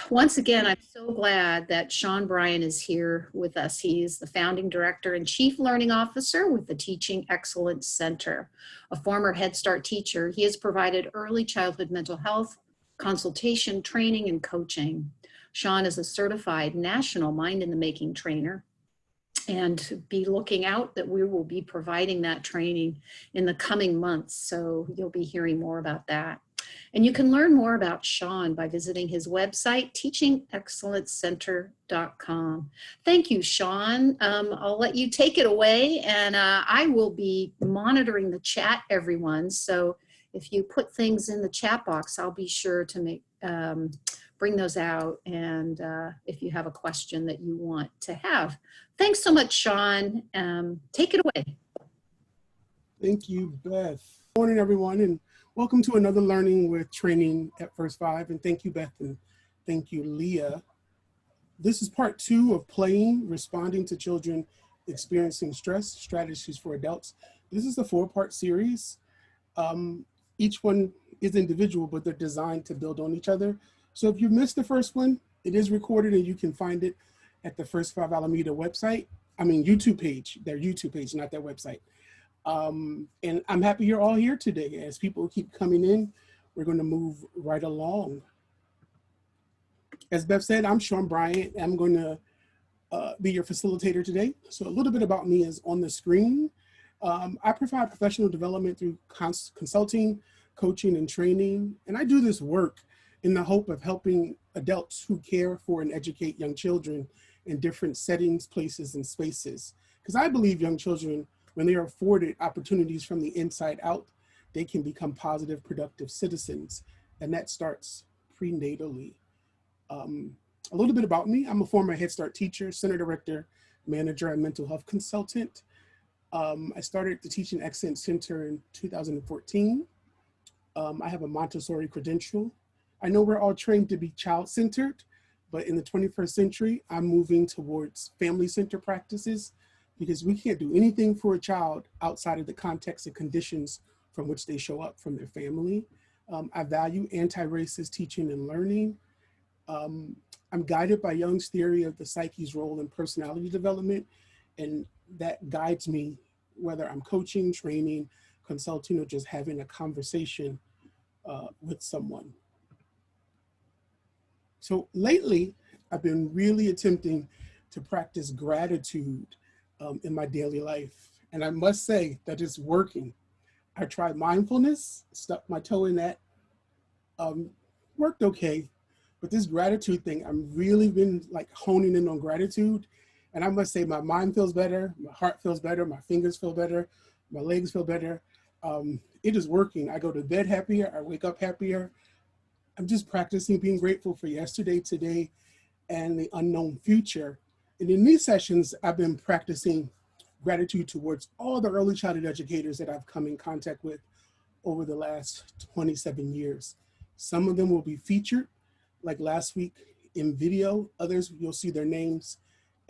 Once again, I'm so glad that Shawn Bryant is here with us. He is the founding director and chief learning officer with the Teaching Excellence Center. A former Head Start teacher, he has provided early childhood mental health, consultation, training, and coaching. Shawn is a certified national Mind in the Making trainer, and be looking out that we will be providing that training in the coming months. So you'll be hearing more about that. And you can learn more about Shawn by visiting his website, teachingexcellencecenter.com. Thank you, Shawn. I'll let you take it away, and I will be monitoring the chat, everyone. So if you put things in the chat box, I'll be sure to bring those out, and if you have a question that you want to have. Thanks so much, Shawn. Take it away. Thank you, Beth. Good morning, everyone, and welcome to another Learning with Training at First Five. And thank you, Beth, and thank you, Leah. This is part 2 of Playing, Responding to Children Experiencing Stress, Strategies for Adults. This is a 4-part series. Each one is individual, but they're designed to build on each other. So if you missed the first one, it is recorded and you can find it at the First Five Alameda website. YouTube page, their YouTube page, not their website. And I'm happy you're all here today. As people keep coming in, we're going to move right along. As Beth said, I'm Shawn Bryant. I'm going to be your facilitator today. So a little bit about me is on the screen. I provide professional development through consulting, coaching, and training. And I do this work in the hope of helping adults who care for and educate young children in different settings, places, and spaces. Because I believe young children, when they are afforded opportunities from the inside out, they can become positive, productive citizens. And that starts prenatally. A little bit about me. I'm a former Head Start teacher, center director, manager, and mental health consultant. I started the Teaching Excellence Center in 2014. I have a Montessori credential. I know we're all trained to be child-centered, but in the 21st century, I'm moving towards family-centered practices because we can't do anything for a child outside of the context and conditions from which they show up from their family. I value anti-racist teaching and learning. I'm guided by Jung's theory of the psyche's role in personality development, and that guides me whether I'm coaching, training, consulting, or just having a conversation with someone. So lately, I've been really attempting to practice gratitude in my daily life. And I must say that it's working. I tried mindfulness, stuck my toe in that, worked okay. But this gratitude thing, I've really been like honing in on gratitude. And I must say my mind feels better, my heart feels better, my fingers feel better, my legs feel better. It is working. I go to bed happier, I wake up happier. I'm just practicing being grateful for yesterday, today, and the unknown future. And in these sessions, I've been practicing gratitude towards all the early childhood educators that I've come in contact with over the last 27 years. Some of them will be featured, like last week, in video. Others, you'll see their names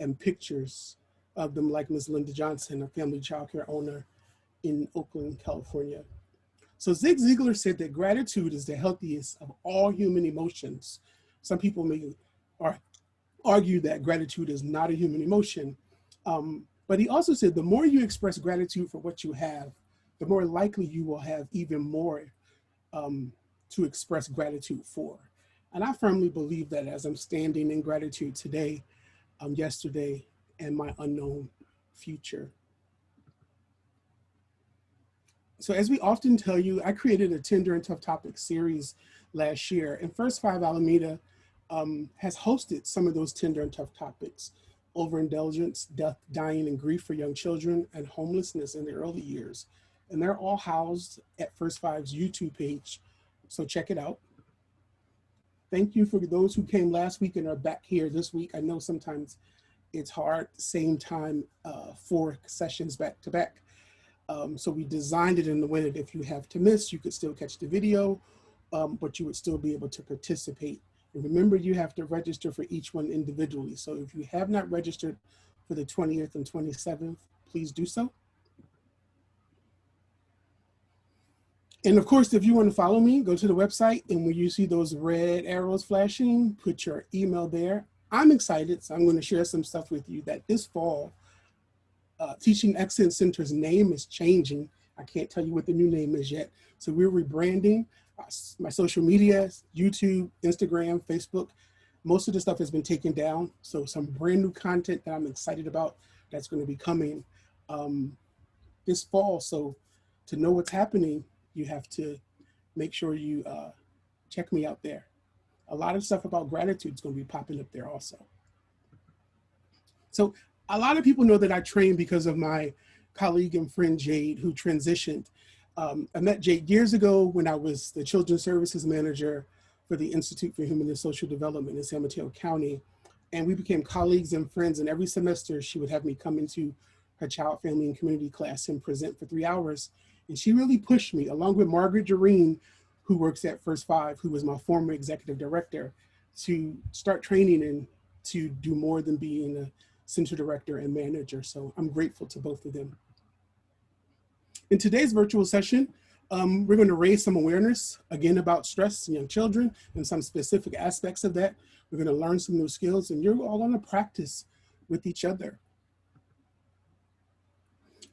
and pictures of them, like Ms. Linda Johnson, a family childcare owner in Oakland, California. So Zig Ziglar said that gratitude is the healthiest of all human emotions. Some people may argue that gratitude is not a human emotion. But he also said the more you express gratitude for what you have, the more likely you will have even more to express gratitude for. And I firmly believe that as I'm standing in gratitude today, yesterday, and my unknown future. So as we often tell you, I created a Tender and Tough Topics series last year, and First Five Alameda has hosted some of those tender and tough topics: overindulgence, death, dying, and grief for young children, and homelessness in the early years. And they're all housed at First Five's YouTube page, so check it out. Thank you for those who came last week and are back here this week. I know sometimes it's hard, same time, 4 sessions back to back. So we designed it in the way that if you have to miss, you could still catch the video, but you would still be able to participate. And remember, you have to register for each one individually. So if you have not registered for the 20th and 27th, please do so. And of course, if you want to follow me, go to the website, and when you see those red arrows flashing, put your email there. I'm excited, so I'm going to share some stuff with you that this fall, Teaching Excellence Center's name is changing. I can't tell you what the new name is yet. So we're rebranding my social media, YouTube, Instagram, Facebook. Most of the stuff has been taken down. So some brand new content that I'm excited about that's going to be coming this fall. So to know what's happening, you have to make sure you check me out there. A lot of stuff about gratitude is going to be popping up there also. So a lot of people know that I train because of my colleague and friend Jade, who transitioned. I met Jade years ago when I was the Children's Services Manager for the Institute for Human and Social Development in San Mateo County. And we became colleagues and friends, and every semester she would have me come into her child, family, and community class and present for 3 hours. And she really pushed me, along with Margaret Jareen, who works at First Five, who was my former executive director, to start training and to do more than being a center director and manager. So I'm grateful to both of them. In today's virtual session, we're going to raise some awareness, again, about stress in young children and some specific aspects of that. We're going to learn some new skills, and you're all going to practice with each other.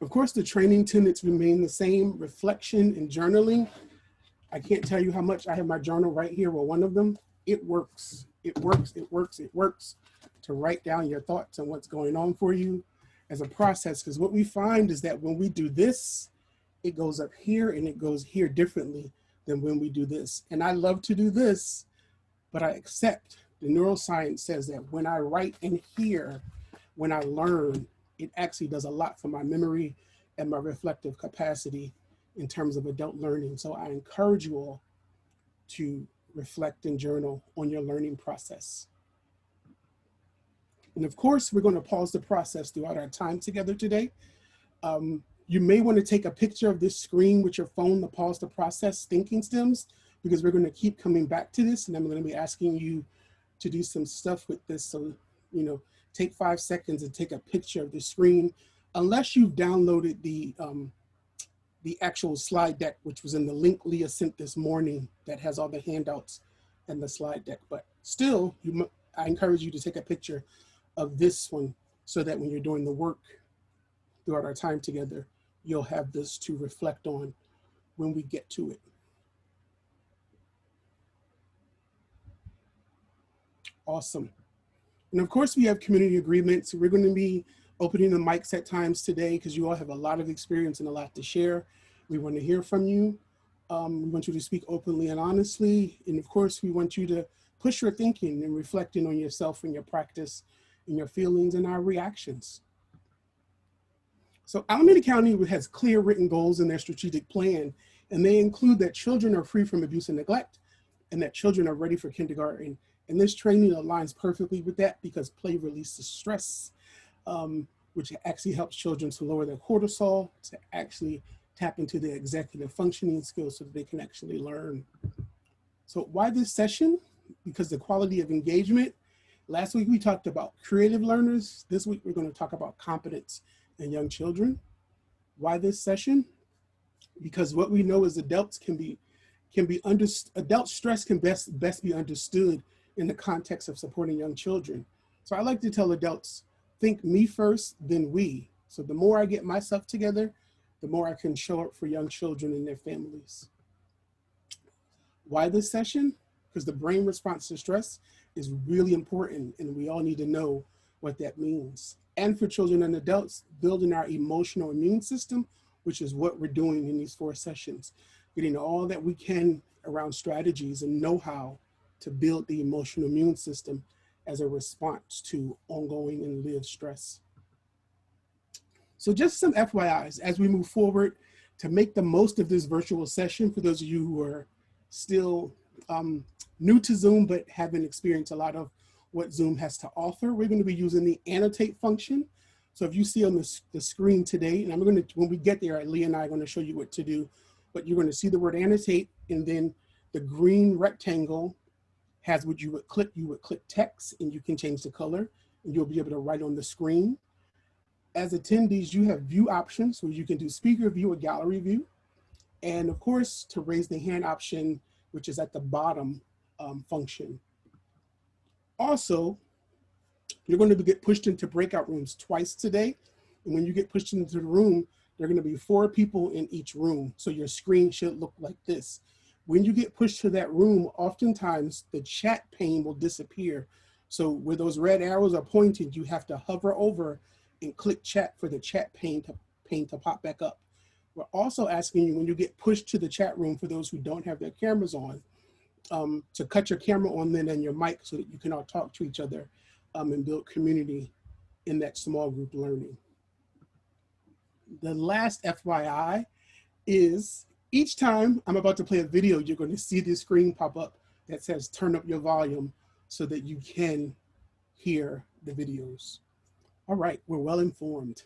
Of course, the training tenets remain the same: reflection and journaling. I can't tell you how much I have my journal right here, or one of them. It works, it works, it works, it works to write down your thoughts and what's going on for you as a process. Because what we find is that when we do this, it goes up here and it goes here differently than when we do this. And I love to do this, but I accept the neuroscience says that when I write and hear, when I learn, it actually does a lot for my memory and my reflective capacity in terms of adult learning. So I encourage you all to reflect and journal on your learning process. And of course, we're going to pause the process throughout our time together today. You may want to take a picture of this screen with your phone to pause the process thinking stems, because we're going to keep coming back to this, and I'm going to be asking you to do some stuff with this. So, you know, take 5 seconds and take a picture of the screen, unless you've downloaded the actual slide deck, which was in the link Leah sent this morning that has all the handouts and the slide deck. But still, I encourage you to take a picture of this one so that when you're doing the work throughout our time together, you'll have this to reflect on when we get to it. Awesome. And of course, we have community agreements. We're going to be opening the mics at times today because you all have a lot of experience and a lot to share. We want to hear from you. We want you to speak openly and honestly. And of course, we want you to push your thinking and reflecting on yourself and your practice and your feelings and our reactions. So Alameda County has clear written goals in their strategic plan, and they include that children are free from abuse and neglect, and that children are ready for kindergarten. And this training aligns perfectly with that because play releases stress, which actually helps children to lower their cortisol, to actually tap into their executive functioning skills so that they can actually learn. So why this session? Because the quality of engagement. Last week we talked about creative learners. This week we're going to talk about competence in young children. Why this session? Because what we know is adult stress can best be understood in the context of supporting young children. So I like to tell adults, think me first, then we. So the more I get myself together, the more I can show up for young children and their families. Why this session? Because the brain response to stress is really important, and we all need to know what that means. And for children and adults, building our emotional immune system, which is what we're doing in these 4 sessions, getting all that we can around strategies and know-how to build the emotional immune system as a response to ongoing and lived stress. So just some FYIs as we move forward to make the most of this virtual session. For those of you who are still new to Zoom but haven't experienced a lot of what Zoom has to offer, we're going to be using the annotate function. So if you see on the screen today, and when we get there, Leah and I are going to show you what to do, but you're going to see the word annotate, and then the green rectangle has what you would click text, and you can change the color, and you'll be able to write on the screen. As attendees, you have view options, so you can do speaker view or gallery view. And of course, to raise the hand option, which is at the bottom function. Also, you're going to get pushed into breakout rooms twice today. And when you get pushed into the room, there are going to be 4 people in each room. So your screen should look like this. When you get pushed to that room, oftentimes the chat pane will disappear. So where those red arrows are pointed, you have to hover over and click chat for the chat pane to pop back up. We're also asking you, when you get pushed to the chat room, for those who don't have their cameras on, to cut your camera on then and your mic so that you can all talk to each other and build community in that small group learning. The last FYI is, each time I'm about to play a video, you're going to see this screen pop up that says turn up your volume so that you can hear the videos. All right, we're well informed.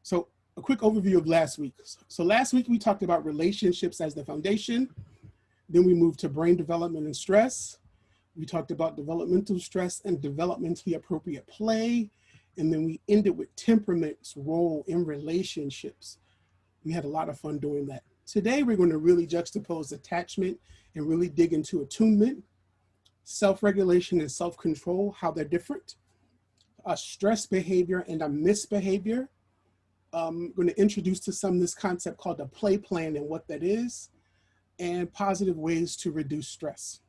So a quick overview of last week. So last week we talked about relationships as the foundation. Then we moved to brain development and stress. We talked about developmental stress and developmentally appropriate play. And then we ended with temperament's role in relationships. We had a lot of fun doing that. Today, we're going to really juxtapose attachment and really dig into attunement, self-regulation and self-control, how they're different, a stress behavior and a misbehavior. I'm going to introduce to some this concept called a play plan and what that is, and positive ways to reduce stress.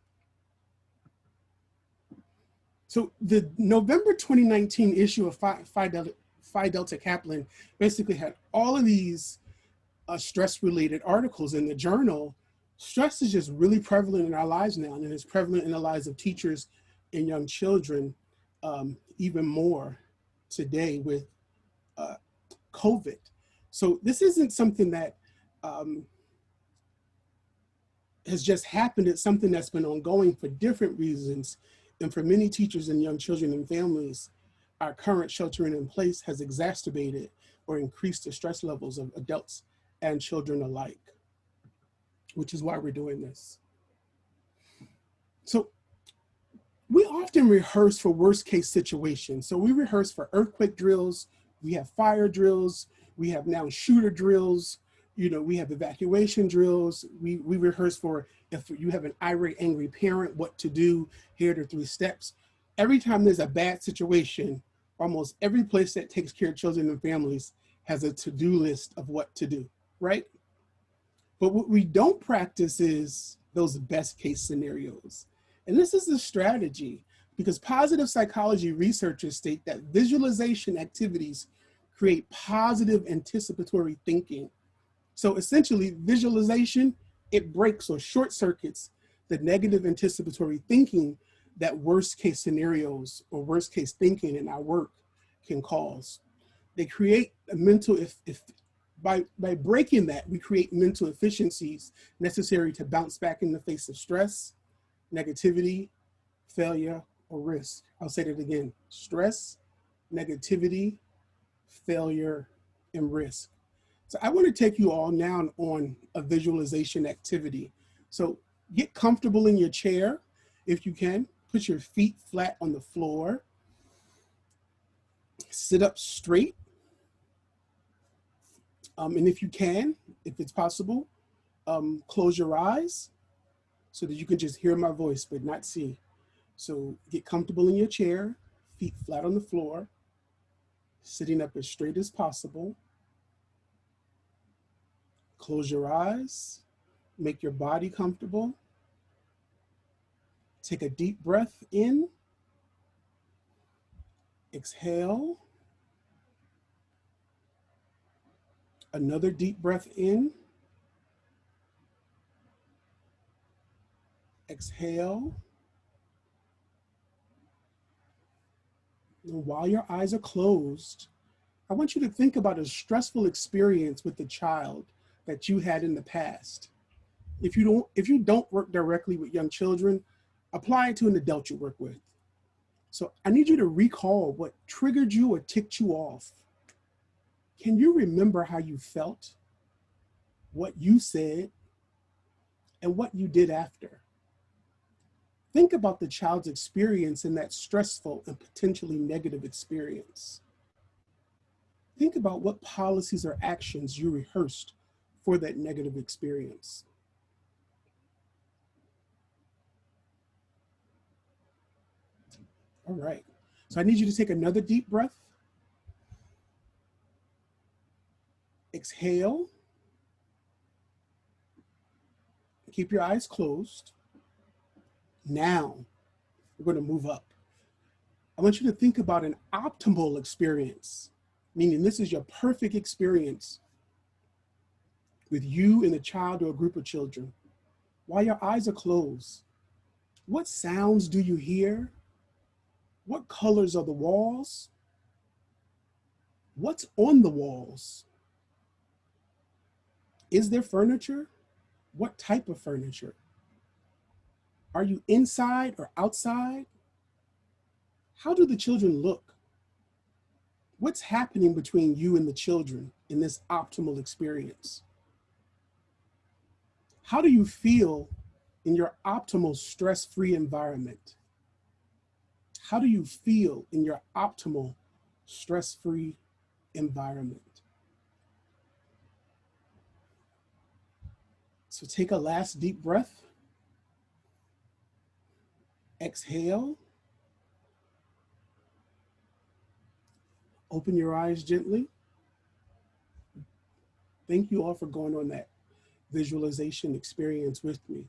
So the November 2019 issue of Phi Delta Kaplan basically had all of these stress-related articles in the journal. Stress is just really prevalent in our lives now, and it's prevalent in the lives of teachers and young children even more today with COVID. So this isn't something that has just happened. It's something that's been ongoing for different reasons. And for many teachers and young children and families, our current sheltering in place has exacerbated or increased the stress levels of adults and children alike, which is why we're doing this. So we often rehearse for worst case situations. So we rehearse for earthquake drills, we have fire drills, we have now shooter drills, you know, we have evacuation drills. We rehearse for if you have an irate, angry parent, what to do, here are the 3 steps. Every time there's a bad situation, almost every place that takes care of children and families has a to-do list of what to do, right? But what we don't practice is those best case scenarios. And this is a strategy because positive psychology researchers state that visualization activities create positive anticipatory thinking. So essentially, visualization, it breaks or short circuits the negative anticipatory thinking that worst case scenarios or worst case thinking in our work can cause. They create a mental, by breaking that, we create mental efficiencies necessary to bounce back in the face of stress, negativity, failure, or risk. I'll say that again: stress, negativity, failure, and risk. So I want to take you all now on a visualization activity. So get comfortable in your chair if you can. Put your feet flat on the floor. Sit up straight. And if you can, if it's possible, close your eyes so that you can just hear my voice but not see. So get comfortable in your chair, feet flat on the floor, sitting up as straight as possible. Close your eyes, make your body comfortable. Take a deep breath in, exhale. Another deep breath in, exhale. And while your eyes are closed, I want you to think about a stressful experience with the child that you had in the past. If you don't work directly with young children, apply it to an adult you work with. So I need you to recall what triggered you or ticked you off. Can you remember how you felt, what you said, and what you did after? Think about the child's experience in that stressful and potentially negative experience. Think about what policies or actions you rehearsed for that negative experience. All right, so I need you to take another deep breath. Exhale. Keep your eyes closed. Now, we're going to move up. I want you to think about an optimal experience, meaning this is your perfect experience with you and a child or a group of children. While your eyes are closed, what sounds do you hear? What colors are the walls? What's on the walls? Is there furniture? What type of furniture? Are you inside or outside? How do the children look? What's happening between you and the children in this optimal experience? How do you feel in your optimal stress-free environment? How do you feel in your optimal stress-free environment? So take a last deep breath. Exhale. Open your eyes gently. Thank you all for going on that visualization experience with me.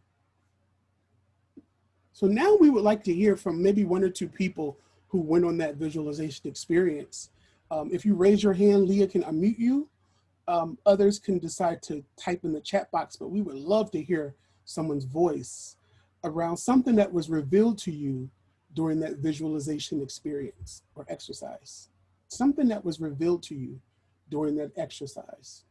So now we would like to hear from maybe one or two people who went on that visualization experience. If you raise your hand, Leah can unmute you. Others can decide to type in the chat box, but we would love to hear someone's voice around something that was revealed to you during that visualization experience or exercise. Something that was revealed to you during that exercise.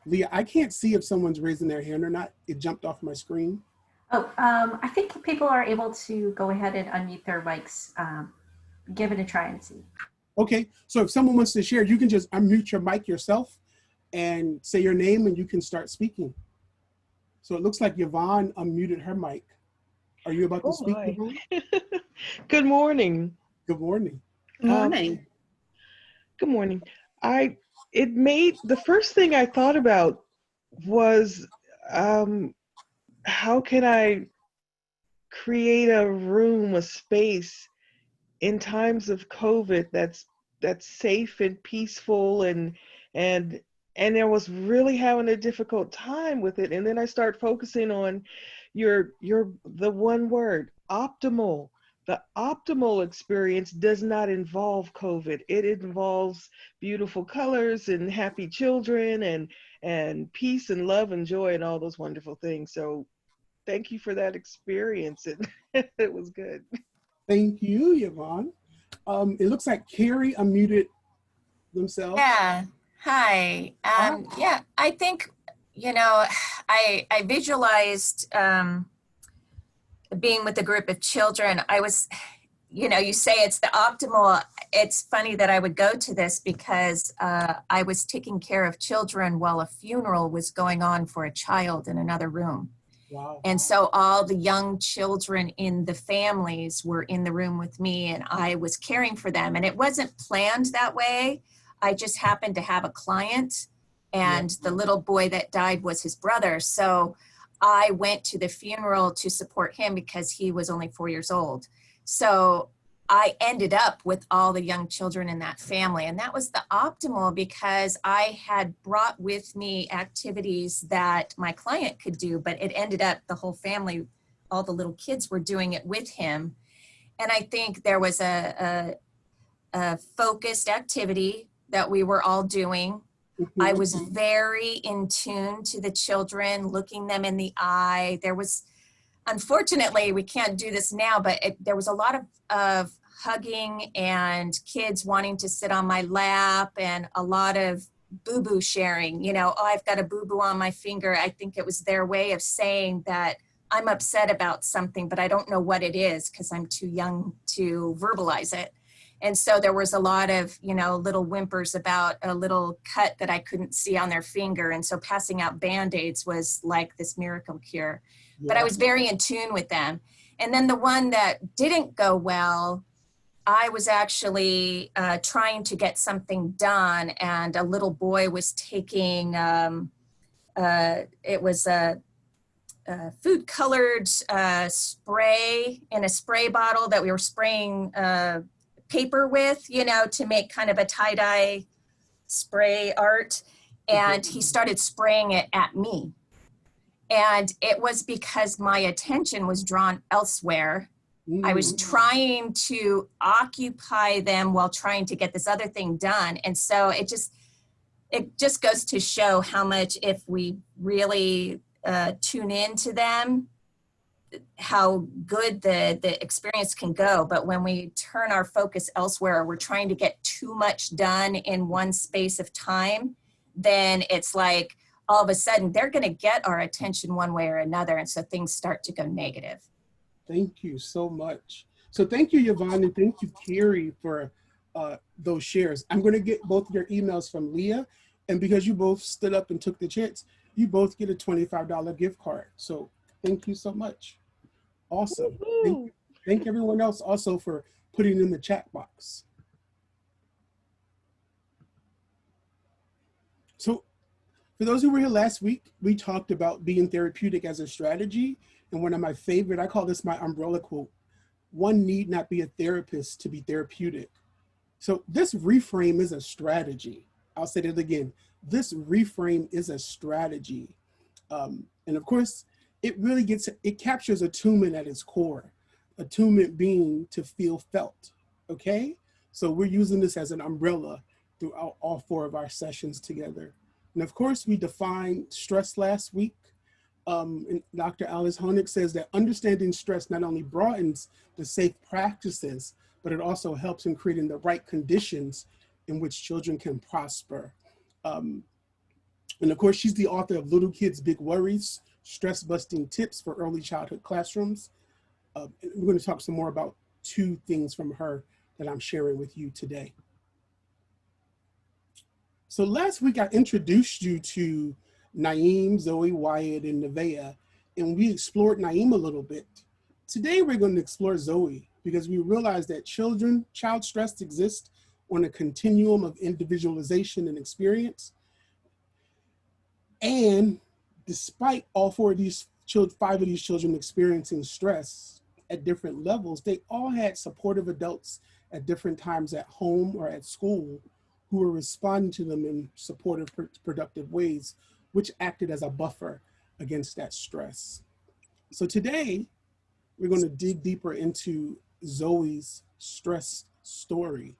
Leah, I can't see if someone's raising their hand or not. It jumped off my screen. Oh, I think people are able to go ahead and unmute their mics. Give it a try and see. Okay, so if someone wants to share, you can just unmute your mic yourself and say your name and you can start speaking. So it looks like Yvonne unmuted her mic. Are you about to speak, Yvonne? Good morning. Good morning. Good morning. Good morning. The first thing I thought about was how can I create a room, a space in times of COVID that's safe and peaceful and I was really having a difficult time with it. And then I start focusing on the one word, optimal. The optimal experience does not involve COVID. It involves beautiful colors and happy children and peace and love and joy and all those wonderful things. So thank you for that experience. It was good. Thank you, Yvonne. It looks like Carrie unmuted themselves. Yeah. Hi. Yeah, I think, I visualized being with a group of children. I was, you say it's the optimal. It's funny that I would go to this because I was taking care of children while a funeral was going on for a child in another room. Wow. And so all the young children in the families were in the room with me and I was caring for them. And it wasn't planned that way. I just happened to have a client and the little boy that died was his brother. So I went to the funeral to support him because he was only 4 years old. So I ended up with all the young children in that family. And that was the optimal because I had brought with me activities that my client could do, but it ended up the whole family, all the little kids were doing it with him. And I think there was a focused activity that we were all doing. I was very in tune to the children, looking them in the eye. There was, unfortunately, we can't do this now, but there was a lot of hugging and kids wanting to sit on my lap and a lot of boo-boo sharing. Oh, I've got a boo-boo on my finger. I think it was their way of saying that I'm upset about something, but I don't know what it is because I'm too young to verbalize it. And so there was a lot of, little whimpers about a little cut that I couldn't see on their finger. And so passing out Band-Aids was like this miracle cure. Yeah. But I was very in tune with them. And then the one that didn't go well, I was actually trying to get something done, and a little boy was taking, it was a food colored spray in a spray bottle that we were spraying paper with, you know, to make kind of a tie-dye spray art. And he started spraying it at me. And it was because my attention was drawn elsewhere. I was trying to occupy them while trying to get this other thing done. And so it just goes to show how much, if we really tune into them, how good the experience can go. But when we turn our focus elsewhere, we're trying to get too much done in one space of time, then it's like all of a sudden they're going to get our attention one way or another. And so things start to go negative. Thank you so much. So thank you, Yvonne, and thank you, Carrie, for those shares. I'm going to get both of your emails from Leah, and because you both stood up and took the chance, you both get a $25 gift card. So thank you so much. Awesome. Thank everyone else also for putting in the chat box. So for those who were here last week, we talked about being therapeutic as a strategy. And one of my favorite, I call this my umbrella quote: one need not be a therapist to be therapeutic. So this reframe is a strategy. I'll say that again. This reframe is a strategy. And of course, it captures attunement at its core. Attunement being to feel felt, okay? So we're using this as an umbrella throughout all 4 of our sessions together. And of course, we defined stress last week. And Dr. Alice Honig says that understanding stress not only broadens the safe practices, but it also helps in creating the right conditions in which children can prosper. And of course, she's the author of Little Kids, Big Worries, Stress Busting Tips for Early Childhood Classrooms. We're going to talk some more about 2 things from her that I'm sharing with you today. So last week, I introduced you to Naeem, Zoe, Wyatt, and Nevaeh, and we explored Naeem a little bit. Today, we're going to explore Zoe because we realize that child stress exists on a continuum of individualization and experience. And despite all 5 of these children experiencing stress at different levels, they all had supportive adults at different times at home or at school who were responding to them in supportive, productive ways, which acted as a buffer against that stress. So today, we're going to dig deeper into Zoe's stress story.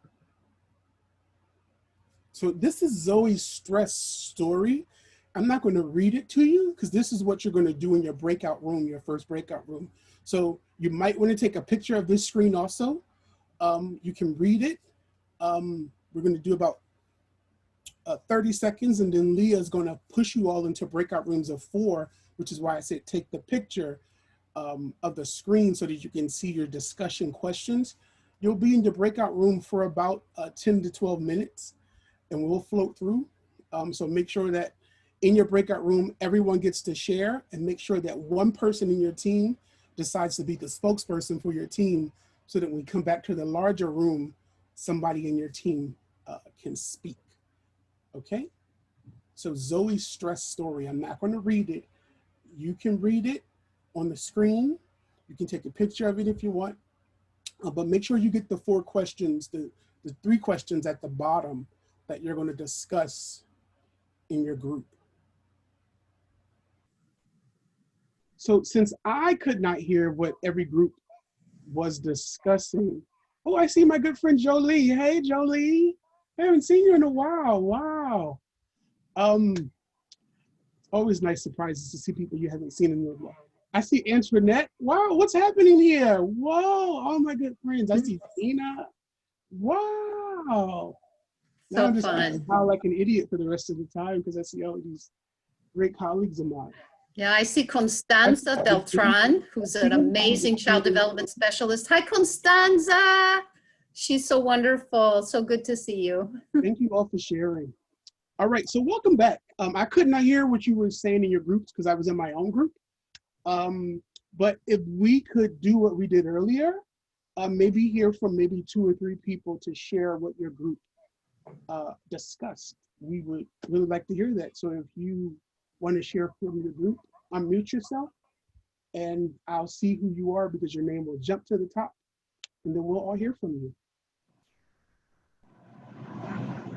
So this is Zoe's stress story. I'm not going to read it to you because this is what you're going to do in your breakout room, your first breakout room. So you might want to take a picture of this screen also. You can read it. We're going to do about 30 seconds, and then Leah is going to push you all into breakout rooms of 4, which is why I said take the picture of the screen so that you can see your discussion questions. You'll be in the breakout room for about 10 to 12 minutes, and we'll float through. So make sure that in your breakout room, everyone gets to share, and make sure that one person in your team decides to be the spokesperson for your team so that when we come back to the larger room, somebody in your team can speak, okay? So Zoe's stress story, I'm not gonna read it. You can read it on the screen. You can take a picture of it if you want, but make sure you get the 4 questions, the 3 questions at the bottom that you're gonna discuss in your group. So since I could not hear what every group was discussing, oh, I see my good friend Jolie. Hey, Jolie. I haven't seen you in a while. Wow. Always nice surprises to see people you haven't seen in a while. I see Antoinette. Wow, what's happening here? Whoa, all my good friends. I see Tina. Wow. Now So I'm just fun. smile like an idiot for the rest of the time because I see all these great colleagues of mine. Yeah, I see Constanza Beltran, who's an amazing child development specialist. Hi, Constanza. She's so wonderful. So good to see you. Thank you all for sharing. All right, so welcome back. I could not hear what you were saying in your groups because I was in my own group. But if we could do what we did earlier, maybe hear from maybe 2 or 3 people to share what your group discussed. We would really like to hear that. So if you want to share from your group, unmute yourself and I'll see who you are because your name will jump to the top and then we'll all hear from you.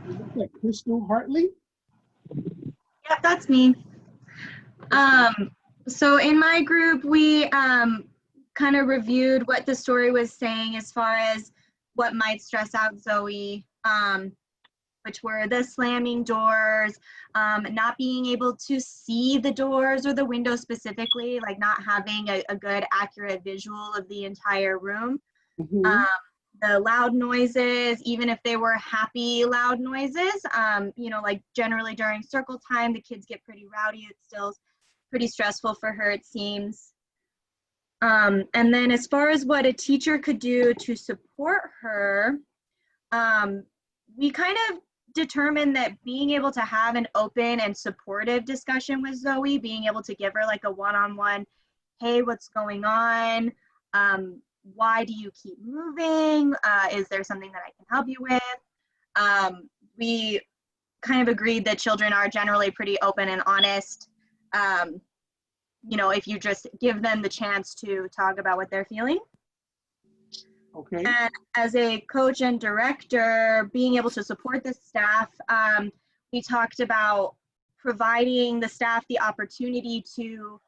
Is that Crystal Hartley? Yep, that's me. So in my group, we kind of reviewed what the story was saying as far as what might stress out Zoe, which were the slamming doors, not being able to see the doors or the windows specifically, like not having a good accurate visual of the entire room. Mm-hmm. The loud noises, even if they were happy loud noises, you know, like generally during circle time, the kids get pretty rowdy. It's still pretty stressful for her, it seems. And then as far as what a teacher could do to support her, we kind of determined that being able to have an open and supportive discussion with Zoe, being able to give her like a one-on-one, hey, what's going on? Why do you keep moving? Is there something that I can help you with? We kind of agreed that children are generally pretty open and honest. You know, if you just give them the chance to talk about what they're feeling. Okay. And as a coach and director, being able to support the staff, we talked about providing the staff the opportunity to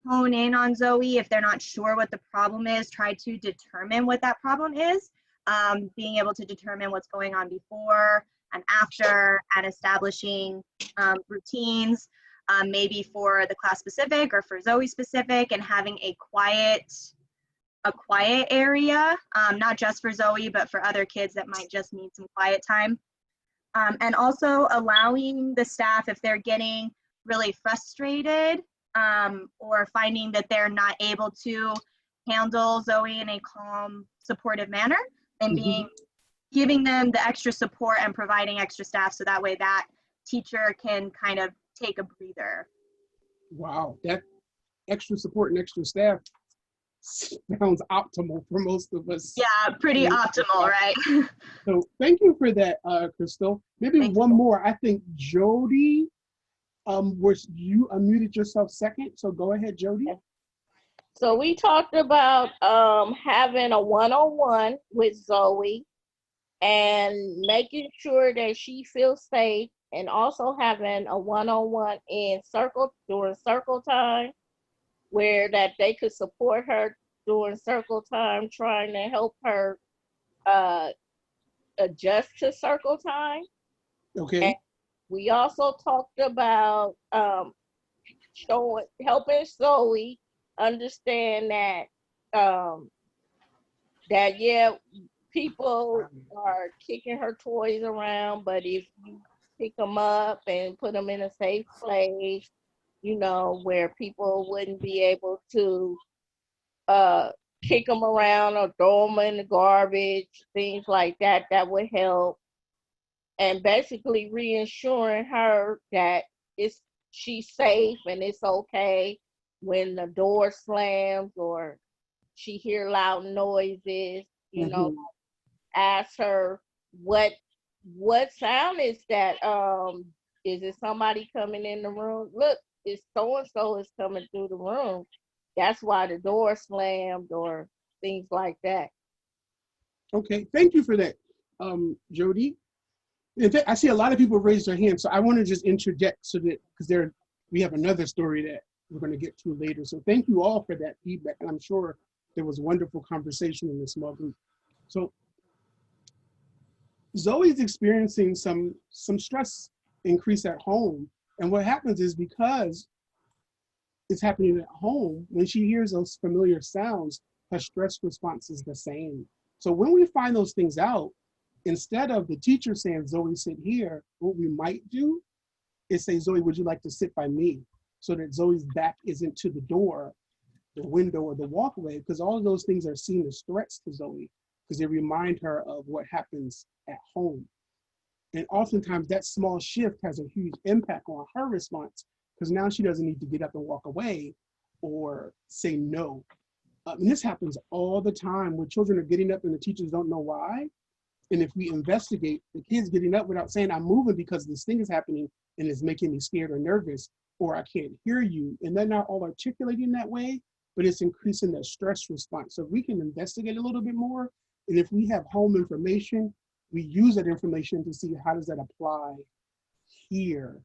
hone in on Zoe if they're not sure what the problem is, try to determine what that problem is, being able to determine what's going on before and after, and establishing routines, maybe for the class specific or for Zoe specific, and having a quiet area, not just for Zoe, but for other kids that might just need some quiet time. And also allowing the staff, if they're getting really frustrated or finding that they're not able to handle Zoe in a calm, supportive manner, and giving them the extra support and providing extra staff so that way that teacher can kind of take a breather. Wow, that extra support and extra staff sounds optimal for most of us. Yeah, pretty optimal, right? So thank you for that, Crystal. Maybe Thank one more. I think Jody, you unmuted yourself second, so go ahead, Jody. So we talked about having a one-on-one with Zoe and making sure that she feels safe, and also having a one-on-one during circle time, where that they could support her during circle time, trying to help her adjust to circle time. Okay. And we also talked about helping Zoe understand that yeah, people are kicking her toys around, but if you pick them up and put them in a safe place, you know, where people wouldn't be able to kick them around or throw them in the garbage, things like that, that would help. And basically reassuring her that she's safe and it's okay when the door slams or she hear loud noises, you know, ask her what sound is that, is it somebody coming in the room? Look, it's so-and-so is coming through the room. That's why the door slammed, or things like that. Okay, thank you for that, Jody. I see a lot of people raise their hands, so I want to just interject so that, because we have another story that we're going to get to later. So thank you all for that feedback, and I'm sure there was wonderful conversation in the small group. So Zoe's experiencing some stress increase at home, and what happens is, because it's happening at home, when she hears those familiar sounds, her stress response is the same. So when we find those things out, instead of the teacher saying, Zoe, sit here, what we might do is say, Zoe, would you like to sit by me? So that Zoe's back isn't to the door, the window, or the walkway, because all of those things are seen as threats to Zoe, because they remind her of what happens at home. And oftentimes that small shift has a huge impact on her response, because now she doesn't need to get up and walk away or say no. And this happens all the time where children are getting up and the teachers don't know why. And if we investigate, the kids getting up without saying, I'm moving because this thing is happening and it's making me scared or nervous, or I can't hear you. And they're not all articulating that way, but it's increasing their stress response. So if we can investigate a little bit more, and if we have home information, we use that information to see how does that apply here.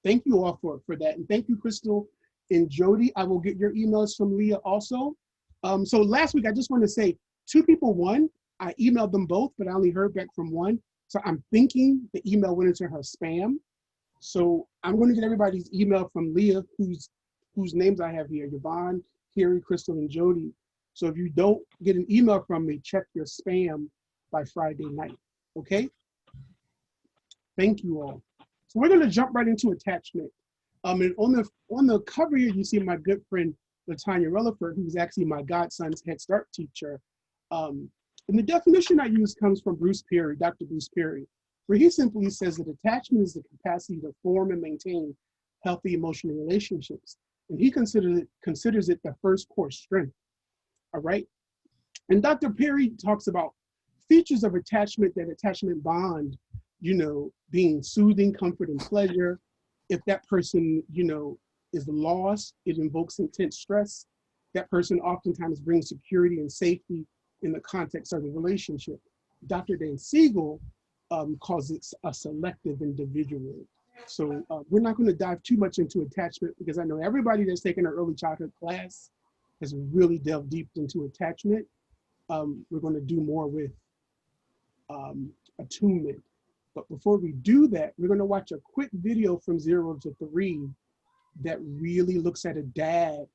Thank you all for that. And thank you, Crystal and Jody. I will get your emails from Leah also. So last week, I just want to say 2 people won. I emailed them both, but I only heard back from one. So I'm thinking the email went into her spam. So I'm going to get everybody's email from Leah, whose names I have here, Yvonne, Carrie, Crystal, and Jody. So if you don't get an email from me, check your spam by Friday night, okay? Thank you all. So we're going to jump right into attachment. And on the cover here, you see my good friend, LaTanya Relaford, who's actually my godson's Head Start teacher. And the definition I use comes from Bruce Perry, Dr. Bruce Perry, where he simply says that attachment is the capacity to form and maintain healthy emotional relationships. And he considers it the first core strength, all right? And Dr. Perry talks about features of attachment, that attachment bond, being soothing, comfort, and pleasure. If that person, is lost, it invokes intense stress. That person oftentimes brings security and safety in the context of the relationship. Dr. Dan Siegel calls it a selective individual. So we're not going to dive too much into attachment because I know everybody that's taken an early childhood class has really delved deep into attachment. We're going to do more with attunement. But before we do that, we're going to watch a quick video from 0 to 3 that really looks at a dad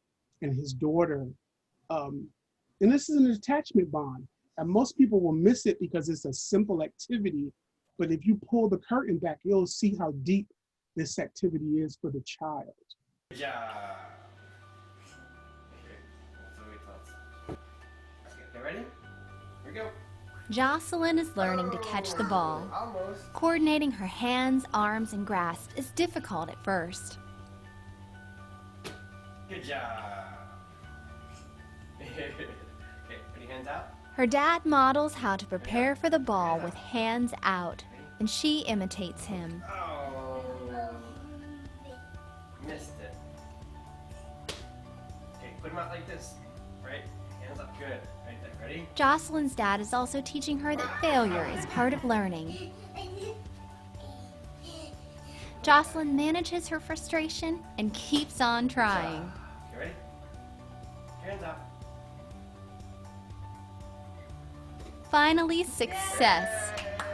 and his daughter. And this is an attachment bond. And most people will miss it because it's a simple activity. But if you pull the curtain back, you'll see how deep this activity is for the child. Good job. Okay, that's what we thought. Okay, ready? Here we go. Jocelyn is learning to catch the ball. Almost. Coordinating her hands, arms, and grasp is difficult at first. Good job. Okay, put your hands out. Her dad models how to prepare for the ball with hands out, and she imitates him. Oh. Missed it. Okay, put them out like this. Right? Hands up. Good. Right there. Ready? Jocelyn's dad is also teaching her that failure is part of learning. Jocelyn manages her frustration and keeps on trying. Okay, ready? Hands up. Finally, success.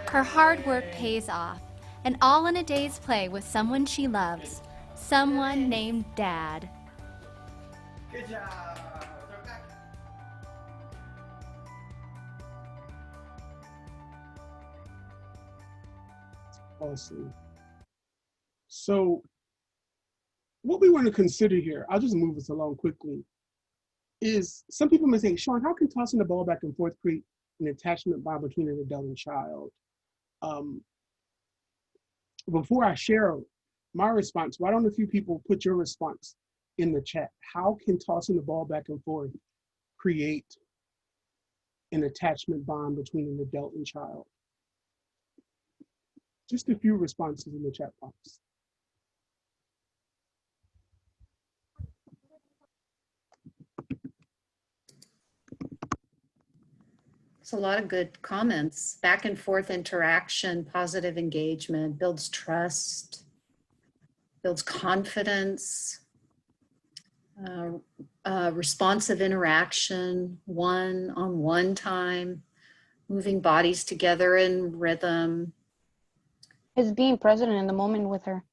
Her hard work pays off, and all in a day's play with someone she loves, someone named Dad. Good job. Throw it back. Awesome. So what we want to consider here, I'll just move us along quickly, is some people may say, Shawn, how can tossing the ball back and forth create an attachment bond between an adult and child? Before I share my response, why don't a few people put your response in the chat? How can tossing the ball back and forth create an attachment bond between an adult and child? Just a few responses in the chat box. It's a lot of good comments. Back and forth interaction, positive engagement, builds trust, builds confidence, responsive interaction, one-on-one time, moving bodies together in rhythm. Is being present in the moment with her.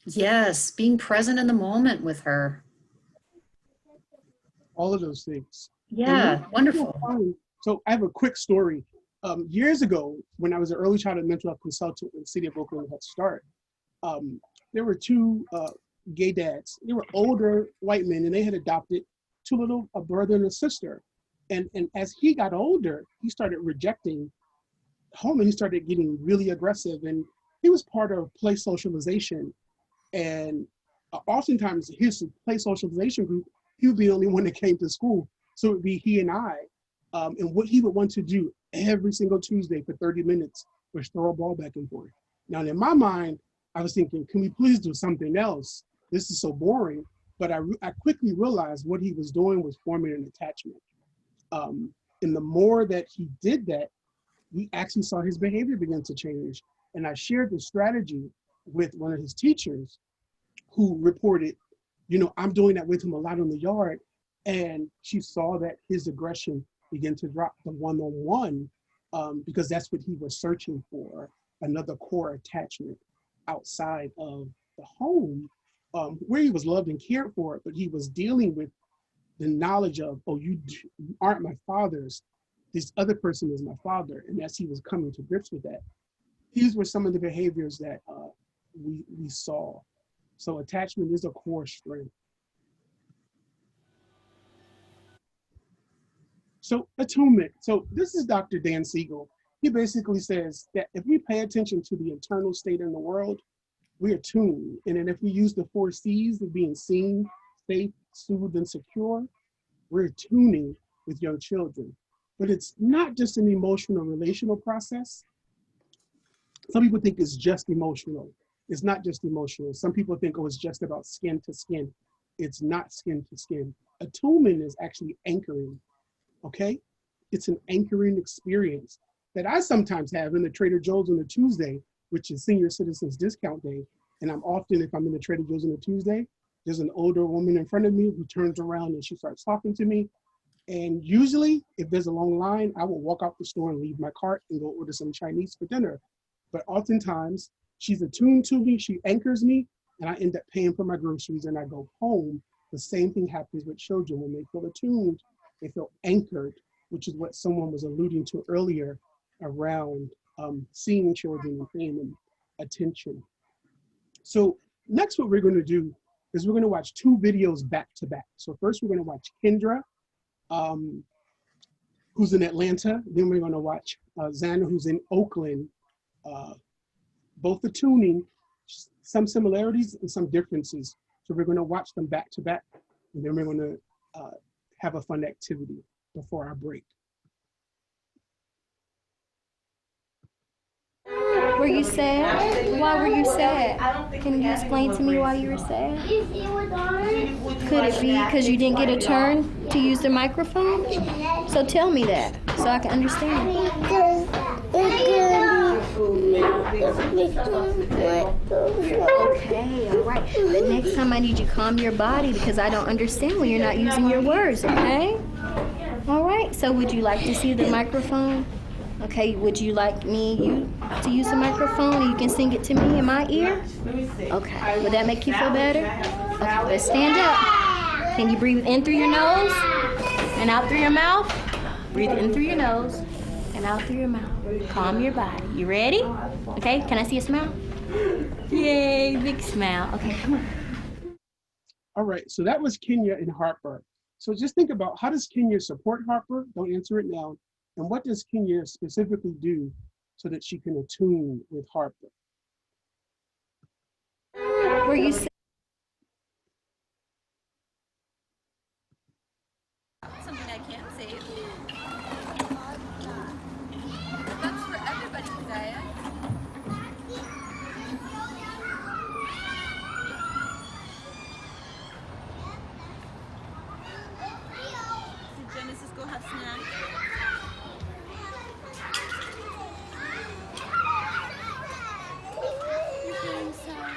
Yes, being present in the moment with her. All of those things. Yeah, wonderful. So I have a quick story. Years ago, when I was an early childhood mental health consultant in the city of Oakland Head Start, there were 2 gay dads. They were older white men, and they had adopted 2 a brother and a sister. And as he got older, he started rejecting home, and he started getting really aggressive. And he was part of play socialization. And oftentimes his play socialization group, he would be the only one that came to school. So it would be he and I. And what he would want to do every single Tuesday for 30 minutes was throw a ball back and forth. Now, in my mind, I was thinking, can we please do something else? This is so boring. But I quickly realized what he was doing was forming an attachment. And the more that he did that, we actually saw his behavior begin to change. And I shared the strategy with one of his teachers who reported, you know, I'm doing that with him a lot in the yard. And she saw that his aggression began to drop the one-on-one because that's what he was searching for, another core attachment outside of the home where he was loved and cared for, but he was dealing with the knowledge of, oh, you aren't my father's, this other person is my father. And as he was coming to grips with that, these were some of the behaviors that we saw. So attachment is a core strength. So attunement. So this is Dr. Dan Siegel. He basically says that if we pay attention to the internal state in the world, we are tuned. And then if we use the 4 C's of being seen, safe, soothed, and secure, we're tuning with young children. But it's not just an emotional relational process. Some people think it's just emotional. It's not just emotional. Some people think, oh, it's just about skin to skin. It's not skin to skin. Attunement is actually anchoring, okay? It's an anchoring experience that I sometimes have in the Trader Joe's on a Tuesday, which is Senior Citizens Discount Day. And I'm often, if I'm in the Trader Joe's on a Tuesday, there's an older woman in front of me who turns around and she starts talking to me. And usually, if there's a long line, I will walk out the store and leave my cart and go order some Chinese for dinner. But oftentimes, she's attuned to me, she anchors me, and I end up paying for my groceries and I go home. The same thing happens with children. When they feel attuned, they feel anchored, which is what someone was alluding to earlier around seeing children and paying them attention. So next what we're going to do is we're going to watch 2 videos back to back. So first we're going to watch Kendra, who's in Atlanta. Then we're going to watch Xana, who's in Oakland. Both attuning, some similarities and some differences. So we're going to watch them back to back, and then we're going to have a fun activity before our break. Were you sad? Why were you sad? Can you explain to me why you were sad? Could it be because you didn't get a turn to use the microphone? So tell me that so I can understand. Okay, all right. But next time I need you to calm your body because I don't understand when you're not using your words, okay? All right, so would you like to see the microphone? Okay, would you like you to use the microphone and you can sing it to me in my ear? Okay, would that make you feel better? Okay, let's stand up. Can you breathe in through your nose and out through your mouth? Breathe in through your nose and out through your mouth. Calm your body. You ready? Okay, can I see a smile? Yay, big smile. Okay, come on. All right, so that was Kenya and Harper. So just think about, how does Kenya support Harper? Don't answer it now. And what does Kenya specifically do so that she can attune with Harper? Were you Something I can save. That's for everybody, Zaya. Did Genesis go have snacks? You're feeling sad.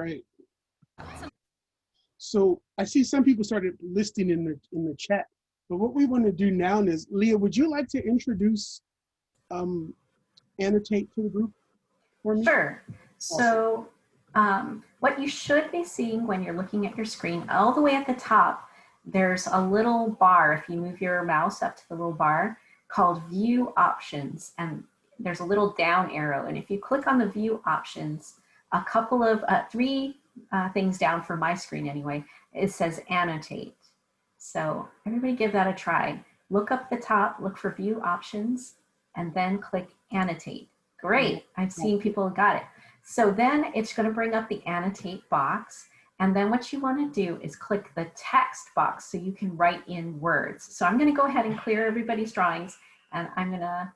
right. So I see some people started listing in the chat, but what we want to do now is, Leah, would you like to introduce Annotate to the group for me? Sure. So what you should be seeing when you're looking at your screen, all the way at the top, there's a little bar. If you move your mouse up to the little bar called View Options, and there's a little down arrow. And if you click on the View Options, a couple of three things down for my screen anyway, it says Annotate. So everybody give that a try. Look up the top, look for View Options, and then click Annotate. Great, I've seen people who got it. So then it's going to bring up the Annotate box. And then what you want to do is click the text box so you can write in words. So I'm going to go ahead and clear everybody's drawings, and I'm going to.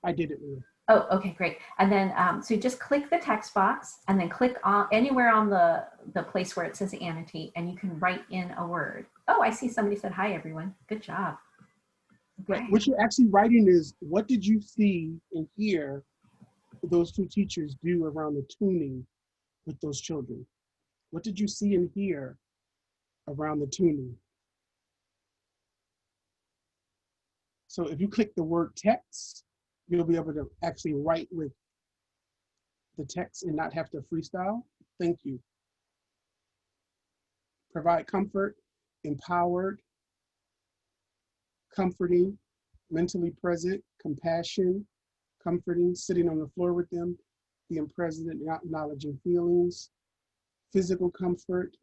I did it. Oh, okay, great. And then, so you just click the text box and then click on anywhere on the place where it says Annotate, and you can write in a word. Oh, I see somebody said, hi, everyone. Good job. Okay. What you're actually writing is, what did you see and hear those two teachers do around the tuning with those children? What did you see and hear around the tuning? So if you click the word text, you'll be able to actually write with the text and not have to freestyle. Thank you. Provide comfort, empowered, comforting, mentally present, compassion, comforting, sitting on the floor with them, being present, acknowledging feelings, physical comfort,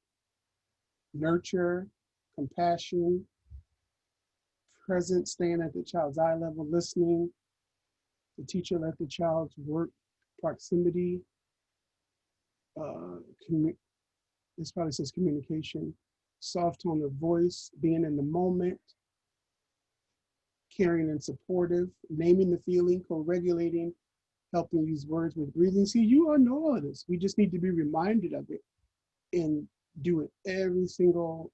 nurture, compassion, present, staying at the child's eye level, listening, the teacher let the child's work, proximity, this probably says communication, soft tone of voice, being in the moment, caring and supportive, naming the feeling, co-regulating, helping use words with breathing. See, you all know all of this. We just need to be reminded of it and do it every single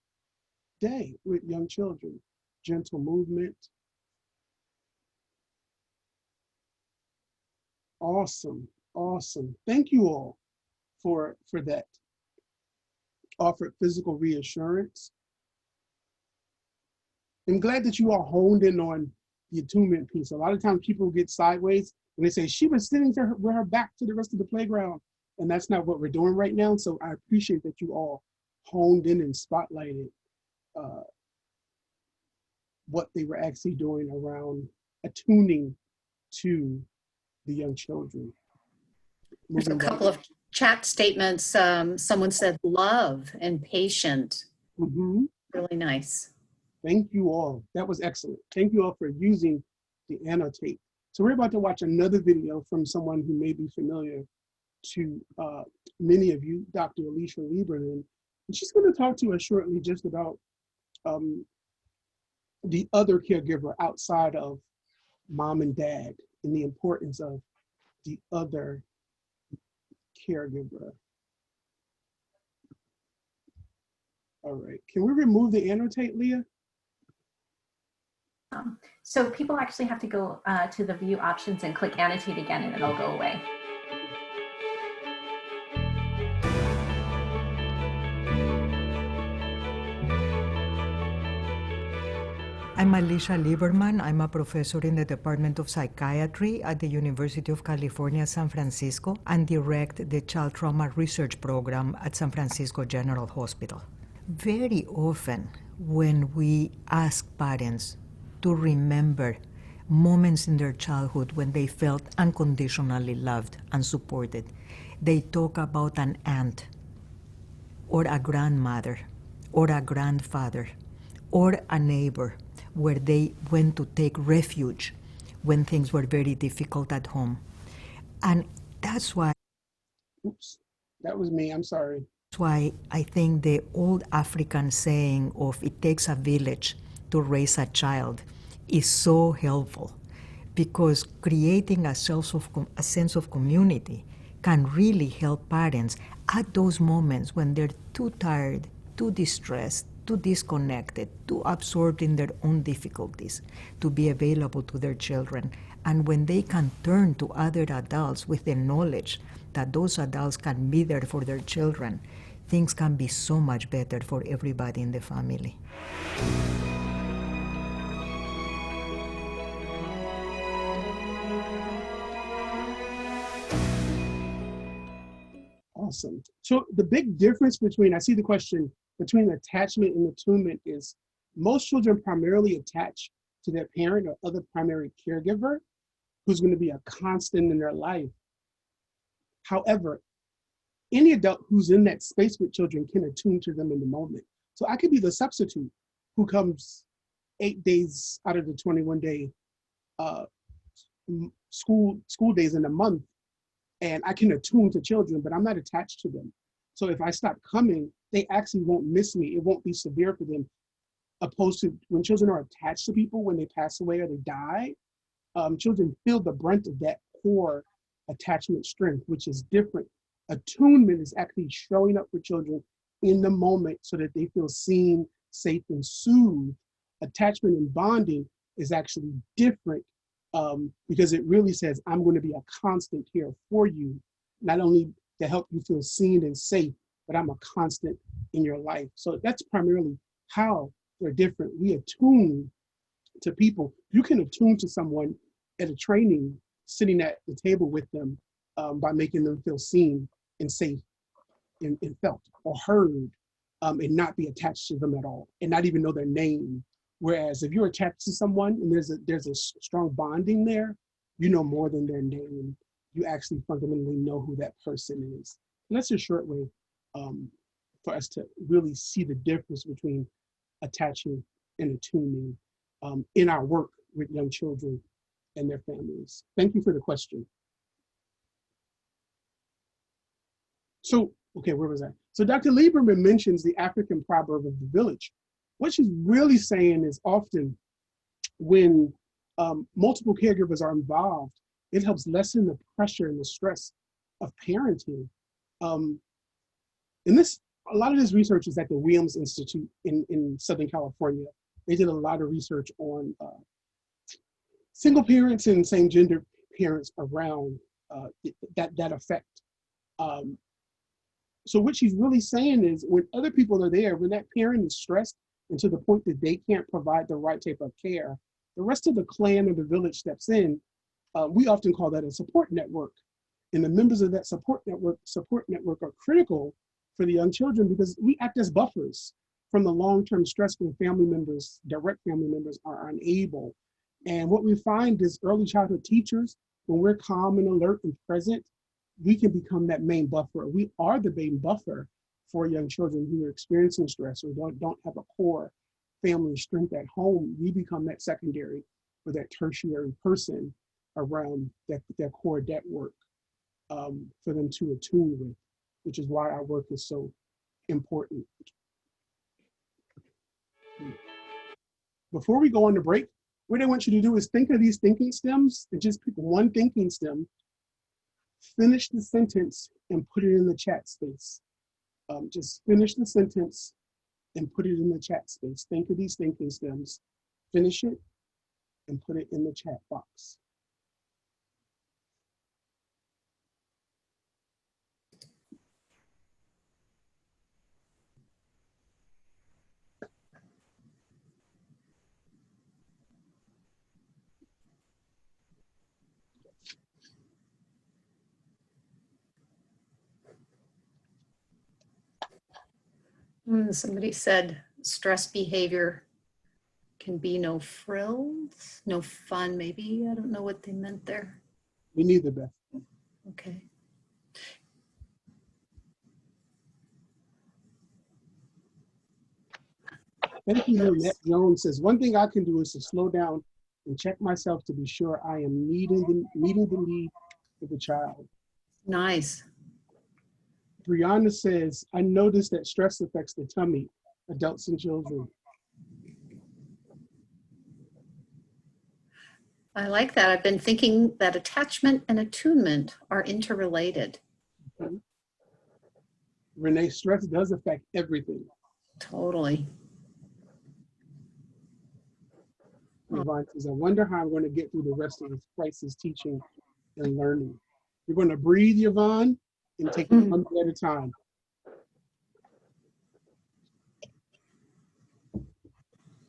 day with young children. Gentle movement. Awesome, awesome. Thank you all for that. Offered physical reassurance. I'm glad that you all honed in on the attunement piece. A lot of times people get sideways and they say, she was sitting with her back to the rest of the playground. And that's not what we're doing right now. So I appreciate that you all honed in and spotlighted what they were actually doing around attuning to the young children. There's a couple of chat statements. Someone said love and patient. Mm-hmm. Really nice. Thank you all. That was excellent. Thank you all for using the Annotate. So we're about to watch another video from someone who may be familiar to many of you, Dr. Alicia Lieberman. And she's going to talk to us shortly just about the other caregiver outside of mom and dad and the importance of the other caregiver. All right, can we remove the Annotate, Leah? So people actually have to go to the View Options and click Annotate again, and it'll go away. I'm Alicia Lieberman. I'm a professor in the Department of Psychiatry at the University of California, San Francisco, and direct the Child Trauma Research Program at San Francisco General Hospital. Very often, when we ask parents to remember moments in their childhood when they felt unconditionally loved and supported, they talk about an aunt, or a grandmother, or a grandfather, or a neighbor, where they went to take refuge when things were very difficult at home. And that's why— Oops, that was me, I'm sorry. That's why I think the old African saying of it takes a village to raise a child is so helpful, because creating a sense of community can really help parents at those moments when they're too tired, too distressed, too disconnected, too absorbed in their own difficulties to be available to their children. And when they can turn to other adults with the knowledge that those adults can be there for their children, things can be so much better for everybody in the family. Awesome. So the big difference between, I see the question, between attachment and attunement is most children primarily attach to their parent or other primary caregiver who's going to be a constant in their life. However, any adult who's in that space with children can attune to them in the moment. So I could be the substitute who comes 8 days out of the 21-day school days in a month, and I can attune to children, but I'm not attached to them. So if I stop coming, they actually won't miss me. It won't be severe for them, opposed to when children are attached to people, when they pass away or they die, children feel the brunt of that core attachment strength, which is different. Attunement is actually showing up for children in the moment so that they feel seen, safe, and soothed. Attachment and bonding is actually different because it really says, I'm going to be a constant here for you, not only to help you feel seen and safe, but I'm a constant in your life. So that's primarily how they're different. We attune to people. You can attune to someone at a training, sitting at the table with them by making them feel seen and safe and felt or heard, and not be attached to them at all and not even know their name. Whereas if you're attached to someone and there's a strong bonding there, you know more than their name. You actually fundamentally know who that person is. And that's a short way for us to really see the difference between attaching and attuning in our work with young children and their families. Thank you for the question. So, okay, where was I? So Dr. Lieberman mentions the African proverb of the village. What she's really saying is often when multiple caregivers are involved, it helps lessen the pressure and the stress of parenting. And a lot of this research is at the Williams Institute in Southern California. They did a lot of research on single parents and same gender parents around that effect. So what she's really saying is when other people are there, when that parent is stressed and to the point that they can't provide the right type of care, the rest of the clan or the village steps in. We often call that a support network. And the members of that support network are critical for the young children because we act as buffers from the long-term stress when family members, direct family members, are unable. And what we find is early childhood teachers, when we're calm and alert and present, we can become that main buffer. We are the main buffer for young children who are experiencing stress or don't have a core family strength at home. We become that secondary or that tertiary person around that core network for them to attune with, which is why our work is so important. Before we go on the break, what I want you to do is think of these thinking stems and just pick one thinking stem, finish the sentence and put it in the chat space. Just finish the sentence and put it in the chat space. Think of these thinking stems, finish it and put it in the chat box. Somebody said stress behavior can be no frills, no fun, maybe. I don't know what they meant there. Me neither, Beth. Okay. Thank you, Lynette Jones says, one thing I can do is to slow down and check myself to be sure I am meeting the need of the child. Nice. Brianna says, I noticed that stress affects the tummy, adults and children. I like that. I've been thinking that attachment and attunement are interrelated. Renee, stress does affect everything. Totally. Yvonne says, I wonder how I'm going to get through the rest of this crisis teaching and learning. You're going to breathe, Yvonne, and take it one day at a time.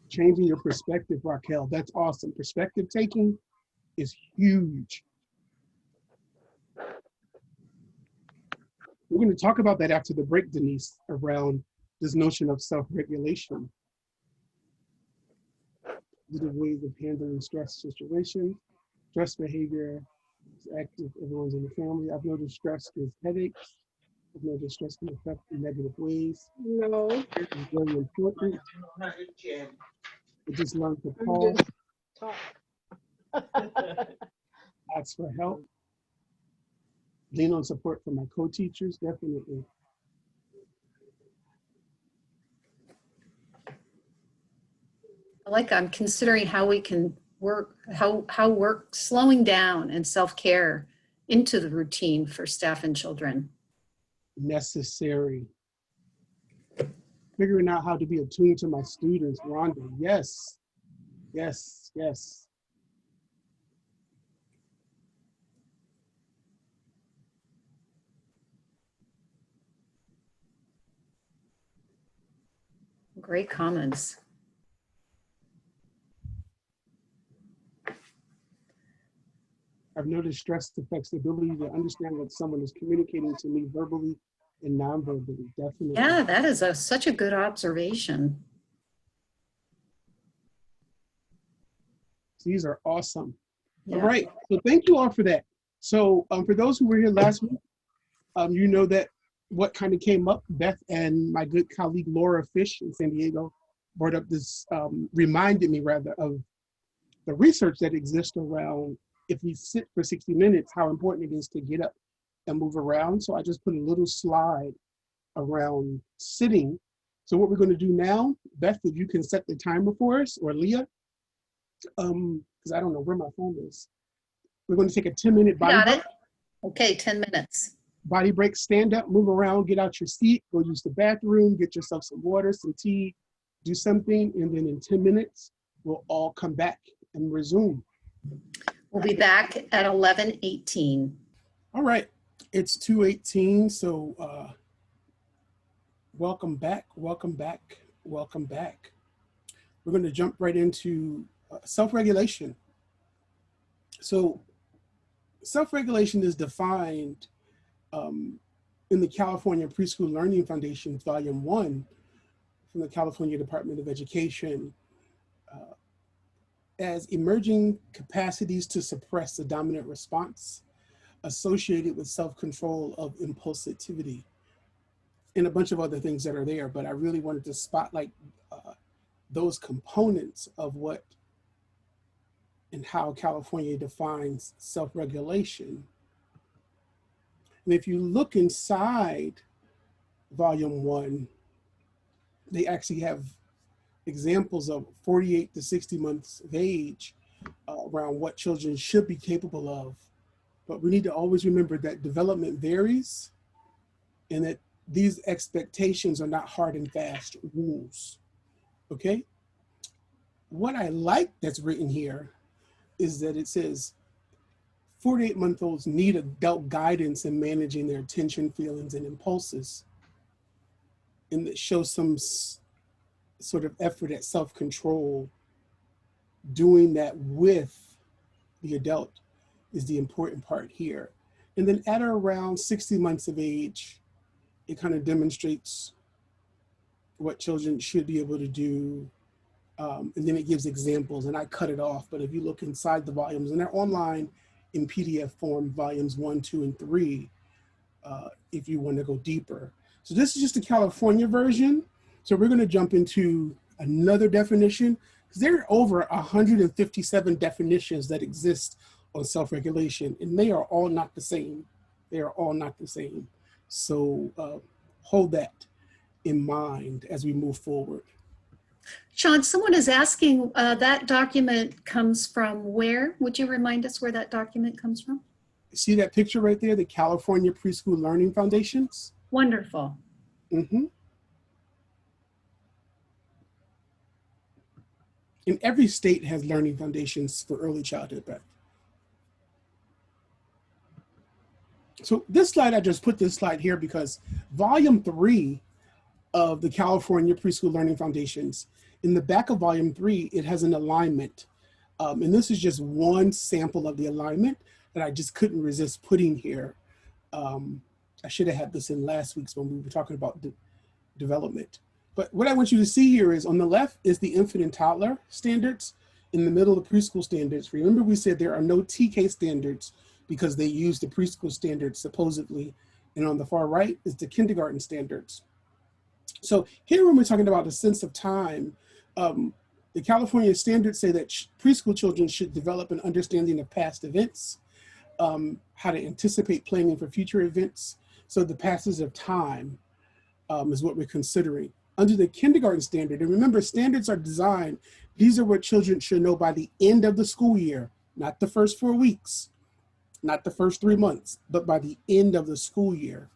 Changing your perspective, Raquel. That's awesome. Perspective taking is huge. We're going to talk about that after the break, Denise, around this notion of self-regulation. The ways of handling stress situations, stress behavior is active, everyone's in the family. I've noticed stress gives headaches. I've noticed stress can affect in negative ways. No. It's very important. We just learn to pause, ask for help, lean on support from my co-teachers, definitely. I'm considering how we can work, how work slowing down and self-care into the routine for staff and children. Necessary. Figuring out how to be attuned to my students, Rhonda. Yes, yes, yes. Great comments. I've noticed stress affects the ability to understand what someone is communicating to me verbally and non-verbally, definitely. Yeah, that is such a good observation. These are awesome. Yeah. All right, so thank you all for that. So for those who were here last week, you know that what kind of came up, Beth and my good colleague Laura Fish in San Diego brought up this, reminded me rather of the research that exists around if we sit for 60 minutes, how important it is to get up and move around. So I just put a little slide around sitting. So what we're going to do now, Beth, if you can set the timer for us, or Leah, because I don't know where my phone is. We're going to take a 10-minute body break. Got it. Okay, 10 minutes. Body break, stand up, move around, get out your seat, go use the bathroom, get yourself some water, some tea, do something, and then in 10 minutes, we'll all come back and resume. We'll be back at 11:18. All right, it's 2:18, so welcome back, welcome back, welcome back. We're going to jump right into self-regulation. So self-regulation is defined in the California Preschool Learning Foundation's Volume 1 from the California Department of Education as emerging capacities to suppress the dominant response associated with self-control of impulsivity, and a bunch of other things that are there, but I really wanted to spotlight those components of what and how California defines self-regulation. And if you look inside Volume 1, they actually have examples of 48 to 60 months of age around what children should be capable of. But we need to always remember that development varies and that these expectations are not hard and fast rules, okay? What I like that's written here is that it says 48-month-olds need adult guidance in managing their attention, feelings, and impulses, and that shows some sort of effort at self-control. Doing that with the adult is the important part here. And then at or around 60 months of age, it kind of demonstrates what children should be able to do. And then it gives examples, and I cut it off, but if you look inside the volumes, and they're online in PDF form, volumes 1, 2, and 3, if you want to go deeper. So this is just the California version. So we're going to jump into another definition, because there are over 157 definitions that exist on self-regulation, and they are all not the same. They are all not the same. So hold that in mind as we move forward. Shawn, someone is asking, that document comes from where? Would you remind us where that document comes from? See that picture right there, the California Preschool Learning Foundations? Wonderful. Mm-hmm. And every state has learning foundations for early childhood, Beth. So this slide, I just put this slide here because volume 3 of the California Preschool Learning Foundations, in the back of volume 3, it has an alignment. And this is just one sample of the alignment that I just couldn't resist putting here. I should have had this in last week's when we were talking about development. But what I want you to see here is on the left is the infant and toddler standards. In the middle, the preschool standards. Remember we said there are no TK standards because they use the preschool standards supposedly. And on the far right is the kindergarten standards. So here when we're talking about the sense of time, the California standards say that preschool children should develop an understanding of past events, how to anticipate planning for future events. So the passage of time is what we're considering. Under the kindergarten standard, and remember standards are designed, these are what children should know by the end of the school year, not the first 4 weeks, not the first 3 months, but by the end of the school year.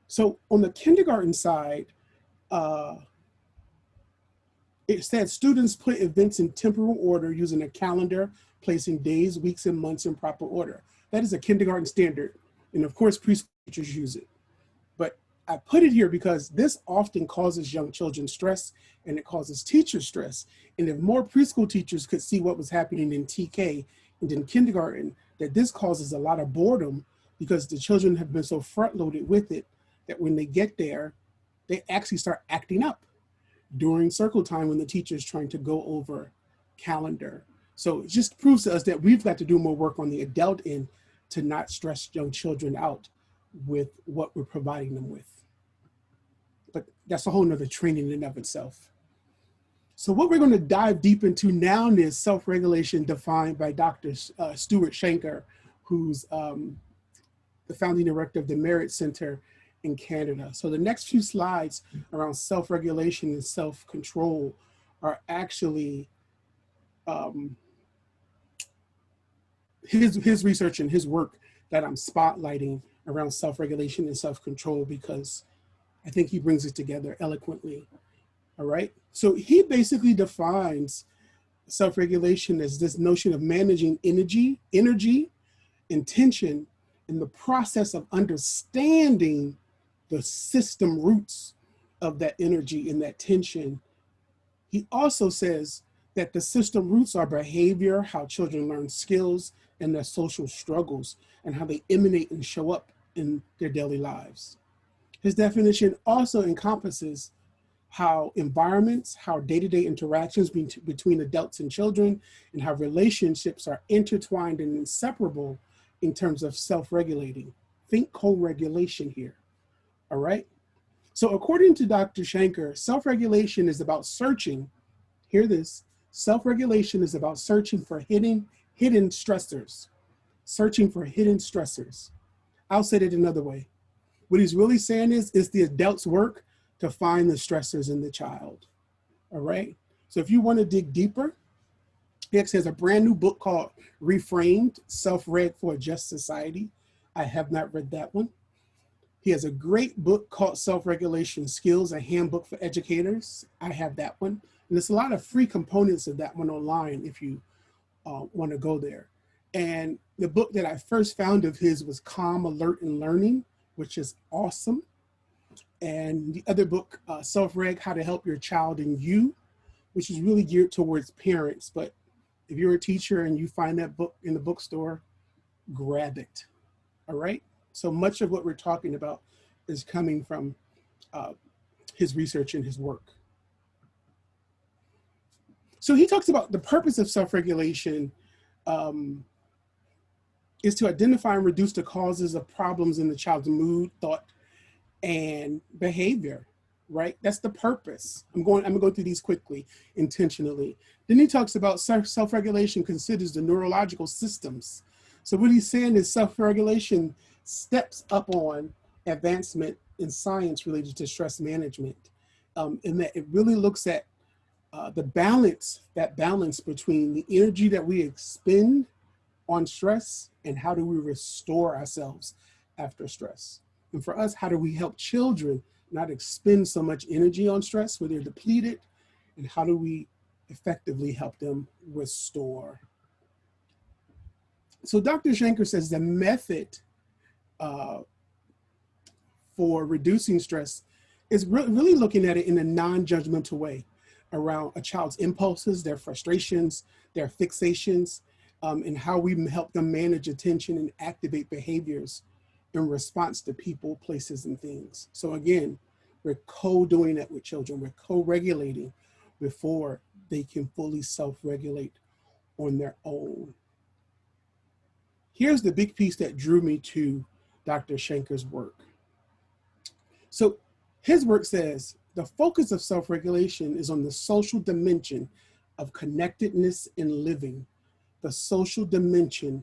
So on the kindergarten side, it said students put events in temporal order using a calendar, placing days, weeks, and months in proper order. That is a kindergarten standard. And of course, preschool teachers use it. But I put it here because this often causes young children stress and it causes teachers stress. And if more preschool teachers could see what was happening in TK and in kindergarten, that this causes a lot of boredom because the children have been so front-loaded with it that when they get there, they actually start acting up during circle time when the teacher is trying to go over calendar. So it just proves to us that we've got to do more work on the adult end to not stress young children out with what we're providing them with. But that's a whole nother training in and of itself. So what we're going to dive deep into now is self-regulation defined by Dr. Stuart Shanker, who's the founding director of the Merit Center in Canada. So the next few slides around self-regulation and self-control are actually his research and his work that I'm spotlighting around self-regulation and self-control because I think he brings it together eloquently. All right. So he basically defines self-regulation as this notion of managing energy, intention, and the process of understanding the system roots of that energy and that tension. He also says that the system roots are behavior, how children learn skills, and their social struggles, and how they emanate and show up in their daily lives. His definition also encompasses how environments, how day-to-day interactions between adults and children, and how relationships are intertwined and inseparable in terms of self-regulating. Think co-regulation here, all right? So according to Dr. Shanker, self-regulation is about searching, hear this, self-regulation is about searching for hidden stressors, searching for hidden stressors. I'll say it another way. What he's really saying is it's the adult's work to find the stressors in the child, all right? So if you want to dig deeper, he has a brand new book called Reframed, Self-Reg for a Just Society. I have not read that one. He has a great book called Self-Regulation Skills, a handbook for educators. I have that one. And there's a lot of free components of that one online if you want to go there. And the book that I first found of his was Calm, Alert, and Learning, which is awesome. And the other book, Self-Reg, How to Help Your Child and You, which is really geared towards parents. But if you're a teacher and you find that book in the bookstore, grab it, all right? So much of what we're talking about is coming from his research and his work. So he talks about the purpose of self-regulation is to identify and reduce the causes of problems in the child's mood, thought, and behavior, right? That's the purpose. I'm gonna go through these quickly, intentionally. Then he talks about self-regulation considers the neurological systems. So what he's saying is self-regulation steps up on advancement in science related to stress management, in that it really looks at that balance between the energy that we expend on stress and how do we restore ourselves after stress. And for us, how do we help children not expend so much energy on stress where they're depleted, and how do we effectively help them restore. So Dr. Schenker says the method for reducing stress is really looking at it in a non-judgmental way around a child's impulses, their frustrations, their fixations, and how we help them manage attention and activate behaviors in response to people, places, and things. So again, we're co-doing that with children. We're co-regulating before they can fully self-regulate on their own. Here's the big piece that drew me to Dr. Schenker's work. So his work says, the focus of self-regulation is on the social dimension of connectedness in living, the social dimension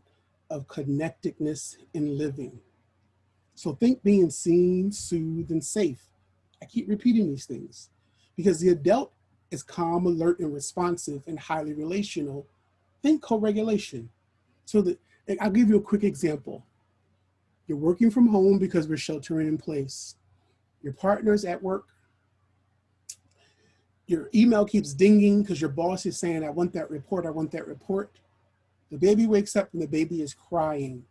of connectedness in living. So think being seen, soothed, and safe. I keep repeating these things because the adult is calm, alert, and responsive and highly relational. Think co-regulation. So that I'll give you a quick example. You're working from home because we're sheltering in place. Your partner's at work. Your email keeps dinging because your boss is saying, I want that report, I want that report. The baby wakes up and the baby is crying.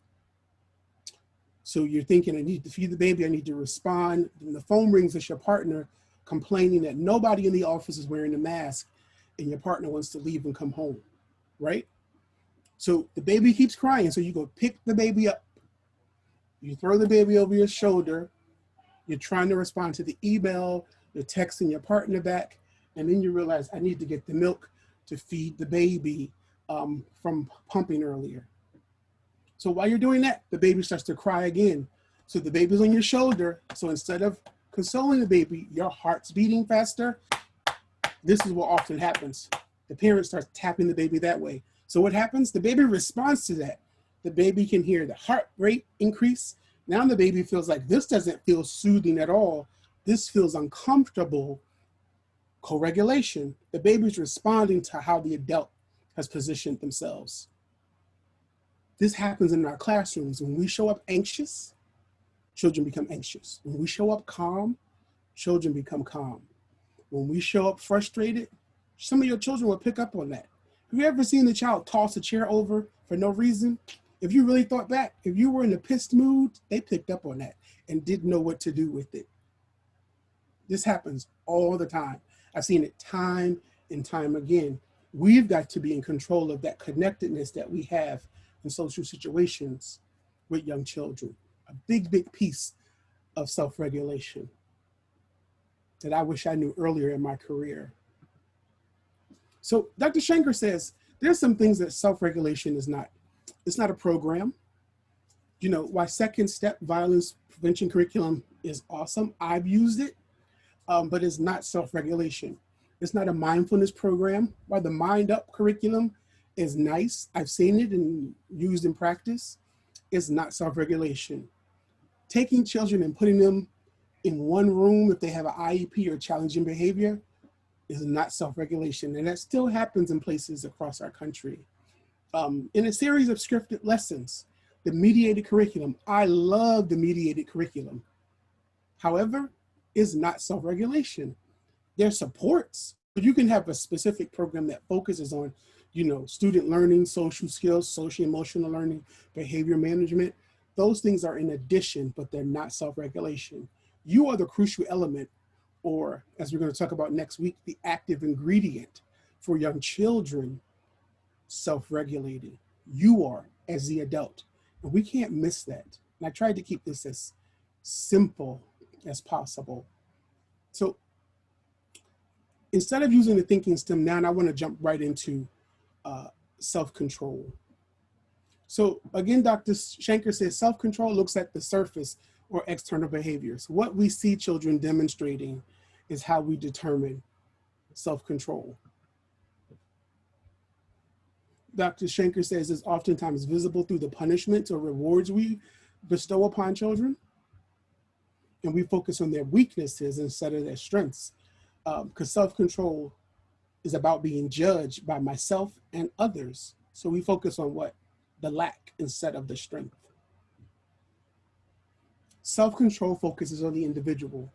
So you're thinking, I need to feed the baby, I need to respond. And the phone rings, it's your partner complaining that nobody in the office is wearing a mask and your partner wants to leave and come home, right? So the baby keeps crying, so you go pick the baby up. You throw the baby over your shoulder. You're trying to respond to the email, you're texting your partner back, and then you realize I need to get the milk to feed the baby from pumping earlier. So while you're doing that, the baby starts to cry again. So the baby's on your shoulder. So instead of consoling the baby, your heart's beating faster. This is what often happens. The parent starts tapping the baby that way. So what happens? The baby responds to that. The baby can hear the heart rate increase. Now the baby feels like this doesn't feel soothing at all. This feels uncomfortable. Co-regulation. The baby's responding to how the adult has positioned themselves. This happens in our classrooms. When we show up anxious, children become anxious. When we show up calm, children become calm. When we show up frustrated, some of your children will pick up on that. Have you ever seen the child toss a chair over for no reason? If you really thought back, if you were in a pissed mood, they picked up on that and didn't know what to do with it. This happens all the time. I've seen it time and time again. We've got to be in control of that connectedness that we have in social situations with young children. A big, big piece of self-regulation that I wish I knew earlier in my career. So Dr. Schenker says, there's some things that self-regulation is not. It's not a program. You know, why second step violence prevention curriculum is awesome. I've used it, but it's not self-regulation. It's not a mindfulness program. Why the Mind Up curriculum is nice. I've seen it and used in practice. It's not self-regulation. Taking children and putting them in one room if they have an IEP or challenging behavior is not self-regulation. And that still happens in places across our country. In a series of scripted lessons, the mediated curriculum, I love the mediated curriculum. However, it's not self-regulation. There's supports, but you can have a specific program that focuses on, you know, student learning, social skills, social emotional learning, behavior management. Those things are in addition, but they're not self-regulation. You are the crucial element, or as we're going to talk about next week, the active ingredient for young children self-regulating. You are as the adult, and we can't miss that. And I tried to keep this as simple as possible. So instead of using the thinking stem now, and I want to jump right into self-control. So again, Dr. Schenker says self-control looks at the surface or external behaviors. What we see children demonstrating is how we determine self-control. Dr. Schenker says it's oftentimes visible through the punishments or rewards we bestow upon children. And we focus on their weaknesses instead of their strengths. Because self-control is about being judged by myself and others. So we focus on what? The lack instead of the strength. Self-control focuses on the individual.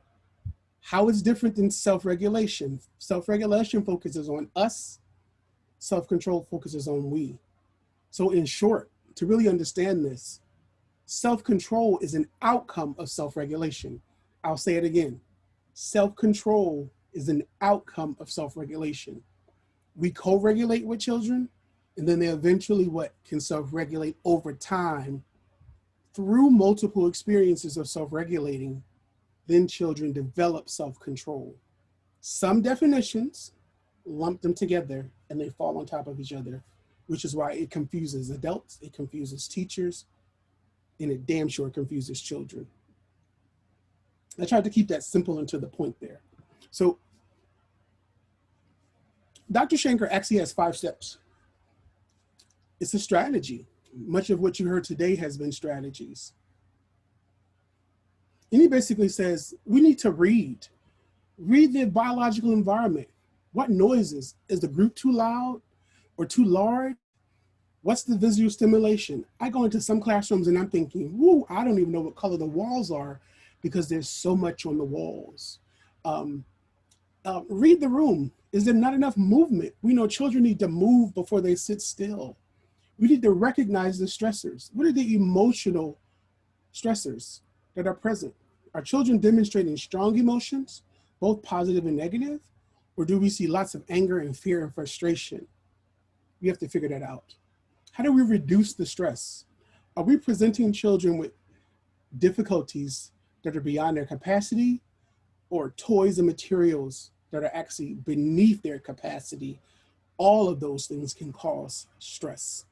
How is different than self-regulation? Self-regulation focuses on us Self-control focuses on we. So in short, to really understand this, self-control is an outcome of self-regulation. I'll say it again. Self-control is an outcome of self-regulation. We co-regulate with children, and then they eventually can self-regulate over time through multiple experiences of self-regulating. Then children develop self-control. Some definitions lump them together and they fall on top of each other, which is why it confuses adults, it confuses teachers, and it damn sure confuses children. I tried to keep that simple and to the point there. So Dr. Shanker actually has 5 steps. It's a strategy. Much of what you heard today has been strategies. And he basically says, we need to read the biological environment. What noises? Is the group too loud or too large? What's the visual stimulation? I go into some classrooms and I'm thinking, whoo, I don't even know what color the walls are because there's so much on the walls. Read the room. Is there not enough movement? We know children need to move before they sit still. We need to recognize the stressors. What are the emotional stressors that are present? Are children demonstrating strong emotions, both positive and negative? Or do we see lots of anger and fear and frustration? We have to figure that out. How do we reduce the stress? Are we presenting children with difficulties that are beyond their capacity, or toys and materials that are actually beneath their capacity? All of those things can cause stress.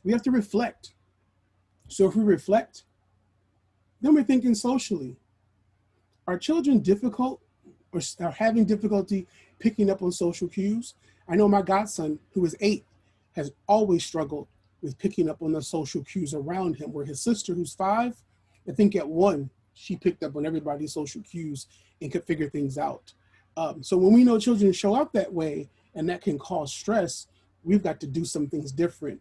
We have to reflect. So if we reflect, then we're thinking socially. Are children difficult or are having difficulty picking up on social cues? I know my godson, who is 8, has always struggled with picking up on the social cues around him, where his sister, who's 5, I think at 1, she picked up on everybody's social cues and could figure things out. So when we know children show up that way and that can cause stress, we've got to do some things different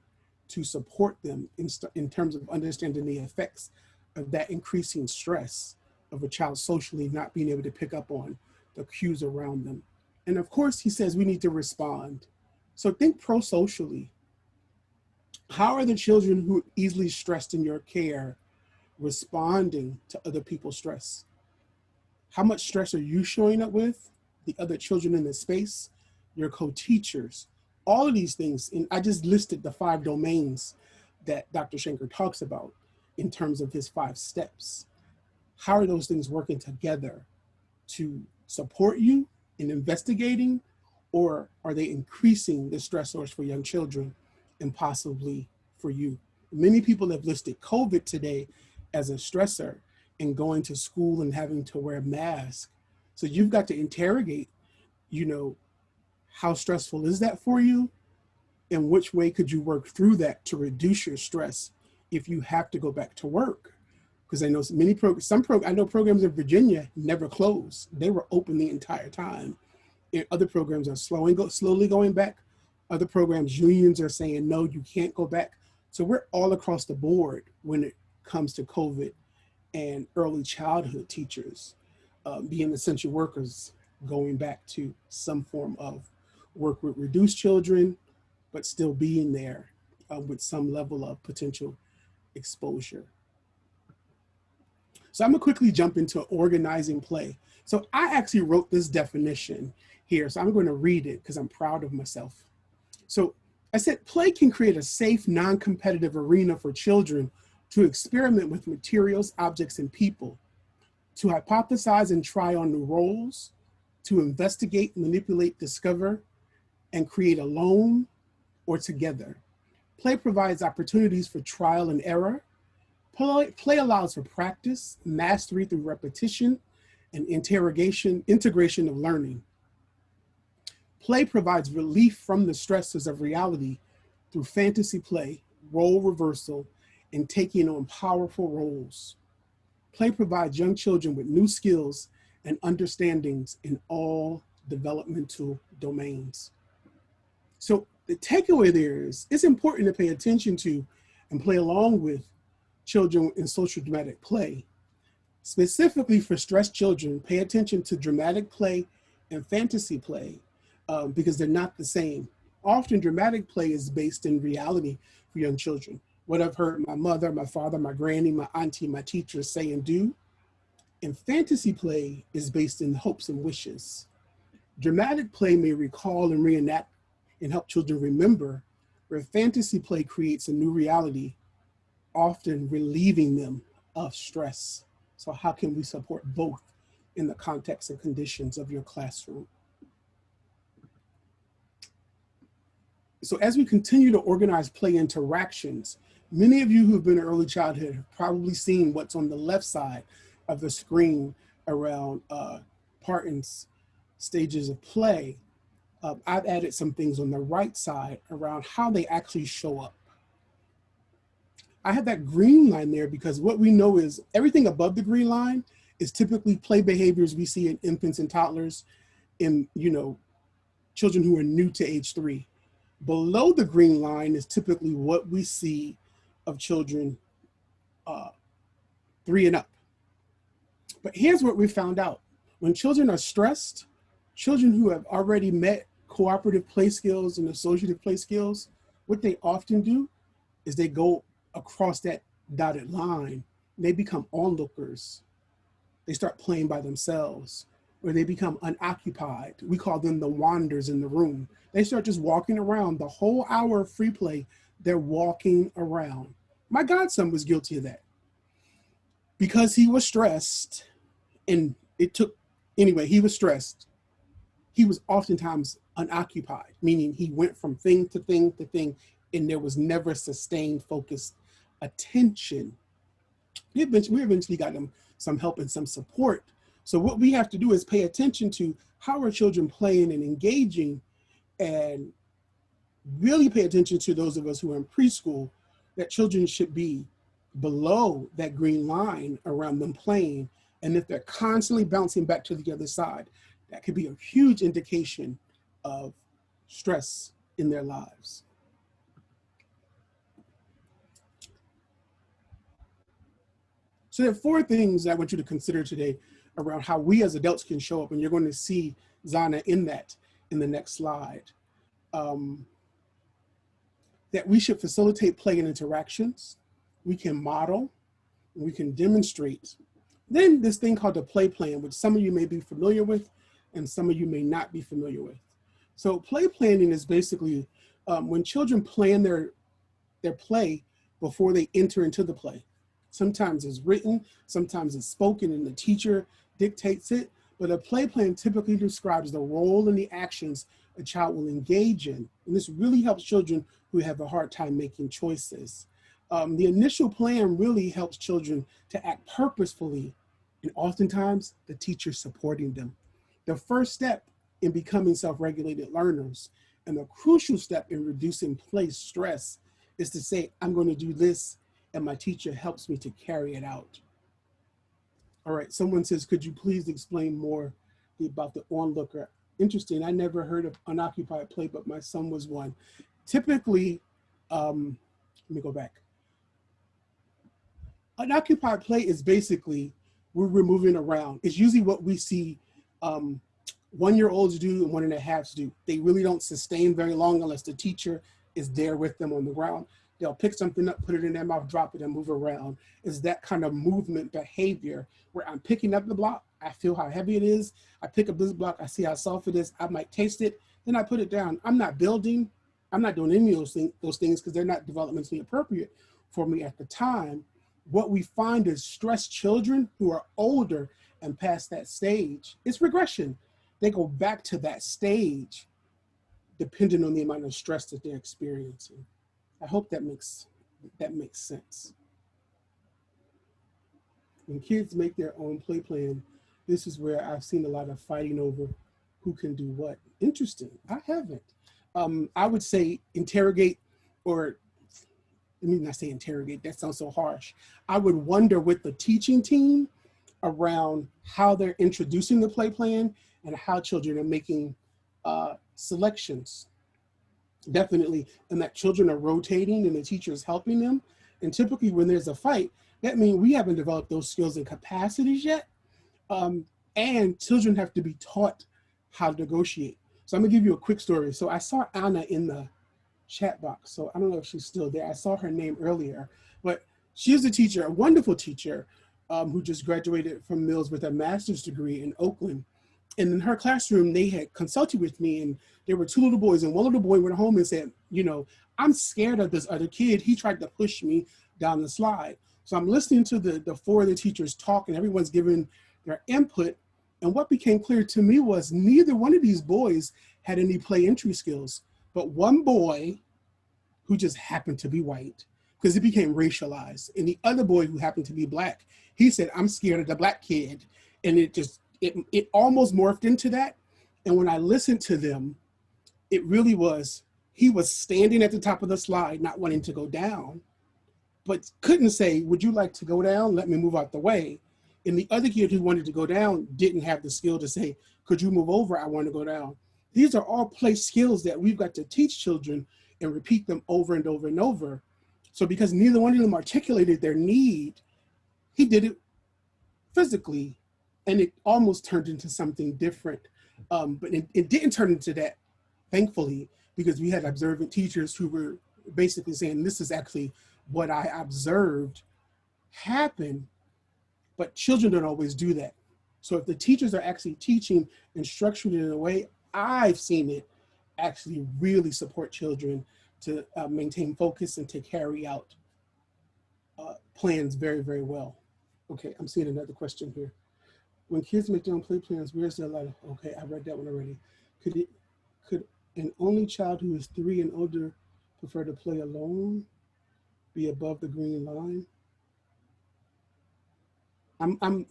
to support them in terms of understanding the effects of that increasing stress of a child socially not being able to pick up on the cues around them. And of course, he says we need to respond. So think pro-socially. How are the children who are easily stressed in your care responding to other people's stress? How much stress are you showing up with? The other children in the space, your co-teachers, all of these things. And I just listed the 5 domains that Dr. Shanker talks about in terms of his 5 steps. How are those things working together to support you in investigating, or are they increasing the stressors for young children and possibly for you? Many people have listed COVID today as a stressor and going to school and having to wear a mask. So you've got to interrogate, how stressful is that for you? And which way could you work through that to reduce your stress if you have to go back to work? Because I know I know programs in Virginia never closed. They were open the entire time. And other programs are slowly going back. Other programs, unions are saying, no, you can't go back. So we're all across the board when it comes to COVID and early childhood teachers being essential workers, going back to some form of work with reduced children, but still being there with some level of potential exposure. So I'm gonna quickly jump into organizing play. So I actually wrote this definition here, so I'm gonna read it because I'm proud of myself. So I said, play can create a safe, non-competitive arena for children to experiment with materials, objects, and people, to hypothesize and try on new roles, to investigate, manipulate, discover, and create alone or together. Play provides opportunities for trial and error. Play allows for practice, mastery through repetition, and integration of learning. Play provides relief from the stresses of reality through fantasy play, role reversal, and taking on powerful roles. Play provides young children with new skills and understandings in all developmental domains. So the takeaway there is, it's important to pay attention to and play along with children in social dramatic play. Specifically for stressed children, pay attention to dramatic play and fantasy play because they're not the same. often dramatic play is based in reality for young children. What I've heard my mother, my father, my granny, my auntie, my teachers say and do. And fantasy play is based in hopes and wishes. Dramatic play may recall and reenact and help children remember, where fantasy play creates a new reality, often relieving them of stress. So how can we support both in the context and conditions of your classroom? So as we continue to organize play interactions, many of you who've been in early childhood have probably seen what's on the left side of the screen around part and stages of play. I've added some things on the right side around how they actually show up. I have that green line there because what we know is everything above the green line is typically play behaviors we see in infants and toddlers, in children who are new to age 3. Below the green line is typically what we see of children 3 and up. But here's what we found out. When children are stressed, children who have already met cooperative play skills and associative play skills, what they often do is they go across that dotted line. They become onlookers. They start playing by themselves, or they become unoccupied. We call them the wanderers in the room. They start just walking around the whole hour of free play. They're walking around. My godson was guilty of that because he was stressed, and he was stressed. He was oftentimes unoccupied, meaning he went from thing to thing to thing, and there was never sustained focused attention. We eventually got him some help and some support. So what we have to do is pay attention to how are children playing and engaging, and really pay attention to those of us who are in preschool, that children should be below that green line around them playing. And if they're constantly bouncing back to the other side, that could be a huge indication of stress in their lives. So there are 4 things I want you to consider today around how we as adults can show up, and you're going to see Zana in that in the next slide. That we should facilitate play and interactions. We can model, we can demonstrate. Then this thing called the play plan, which some of you may be familiar with and some of you may not be familiar with. So play planning is basically when children plan their play before they enter into the play. Sometimes it's written, sometimes it's spoken, and the teacher dictates it. But a play plan typically describes the role and the actions a child will engage in. And this really helps children who have a hard time making choices. The initial plan really helps children to act purposefully, and oftentimes the teacher supporting them. The first step in becoming self-regulated learners, and the crucial step in reducing play stress, is to say, I'm going to do this, and my teacher helps me to carry it out. All right, someone says, could you please explain more about the onlooker? Interesting, I never heard of unoccupied play, but my son was one. Typically, let me go back. Unoccupied play is basically we're moving around. It's usually what we see 1-year-olds do and 1.5s do. They really don't sustain very long unless the teacher is there with them on the ground. They'll pick something up, put it in their mouth, drop it, and move around. It's that kind of movement behavior where I'm picking up the block. I feel how heavy it is. I pick up this block. I see how soft it is. I might taste it. Then I put it down. I'm not building. I'm not doing any of those things because they're not developmentally appropriate for me at the time. What we find is stressed children who are older and past that stage, it's regression. They go back to that stage depending on the amount of stress that they're experiencing. I hope that makes sense. When kids make their own play plan, this is where I've seen a lot of fighting over who can do what. Interesting, I haven't. I would say interrogate, or let me not say interrogate, that sounds so harsh. I would wonder with the teaching team around how they're introducing the play plan and how children are making selections. Definitely, and that children are rotating and the teacher is helping them. And typically when there's a fight, that means we haven't developed those skills and capacities yet. And children have to be taught how to negotiate. So I'm gonna give you a quick story. So I saw Anna in the chat box. So I don't know if she's still there. I saw her name earlier, but she is a teacher, a wonderful teacher who just graduated from Mills with a master's degree in Oakland. And in her classroom, they had consulted with me, and there were two little boys, and one little boy went home and said, you know, I'm scared of this other kid. He tried to push me down the slide. So I'm listening to the four of the teachers talk, and everyone's giving their input. And what became clear to me was neither one of these boys had any play entry skills, but one boy who just happened to be white, because it became racialized. And the other boy who happened to be Black, he said, I'm scared of the Black kid. And it almost morphed into that. And when I listened to them, it really was, he was standing at the top of the slide, not wanting to go down, but couldn't say, would you like to go down? Let me move out the way. And the other kid who wanted to go down didn't have the skill to say, could you move over? I want to go down. These are all play skills that we've got to teach children and repeat them over and over and over. So because neither one of them articulated their need, he did it physically, and it almost turned into something different. But it didn't turn into that, thankfully, because we had observant teachers who were basically saying, this is actually what I observed happen, but children don't always do that. So if the teachers are actually teaching and structuring it in a way, I've seen it actually really support children to maintain focus and to carry out plans very, very well. Okay, I'm seeing another question here. When kids make their own play plans, where's their life? Okay, I read that one already. Could an only child who is 3 and older prefer to play alone be above the green line? I'm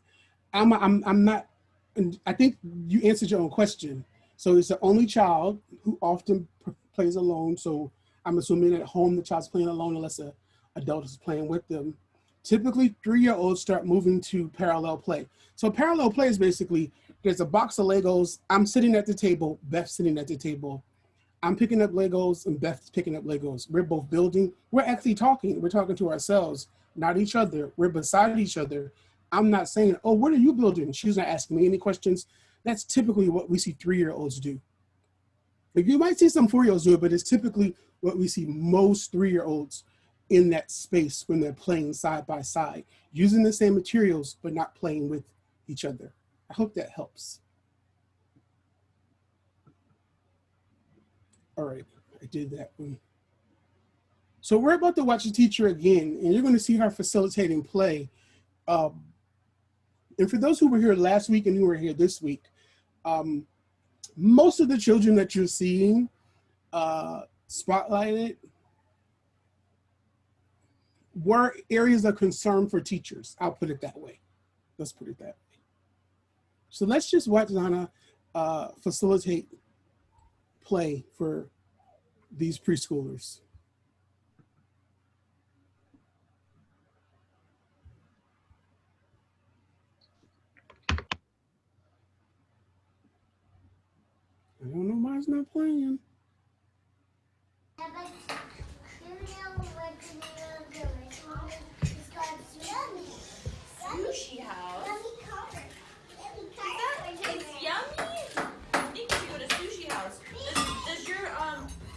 not, and I think you answered your own question. So it's the only child who often plays alone. So I'm assuming at home the child's playing alone unless an adult is playing with them. Typically 3-year-olds start moving to parallel play. So parallel play is basically, there's a box of Legos, I'm sitting at the table, Beth's sitting at the table. I'm picking up Legos and Beth's picking up Legos. We're both building, we're actually talking. We're talking to ourselves, not each other. We're beside each other. I'm not saying, oh, what are you building? She's not asking me any questions. That's typically what we see 3-year-olds do. Like, you might see some 4-year-olds do it, but it's typically what we see most 3-year-olds in that space when they're playing side by side, using the same materials, but not playing with each other. I hope that helps. All right, I did that one. So we're about to watch the teacher again, and you're going to see her facilitating play. And for those who were here last week and who were here this week, most of the children that you're seeing spotlighted were areas of concern for teachers. I'll put it that way. Let's put it that way. So let's just watch Donna facilitate play for these preschoolers. I don't know why it's not playing. Sushi house. It's yummy. I think we should go to sushi house. Does your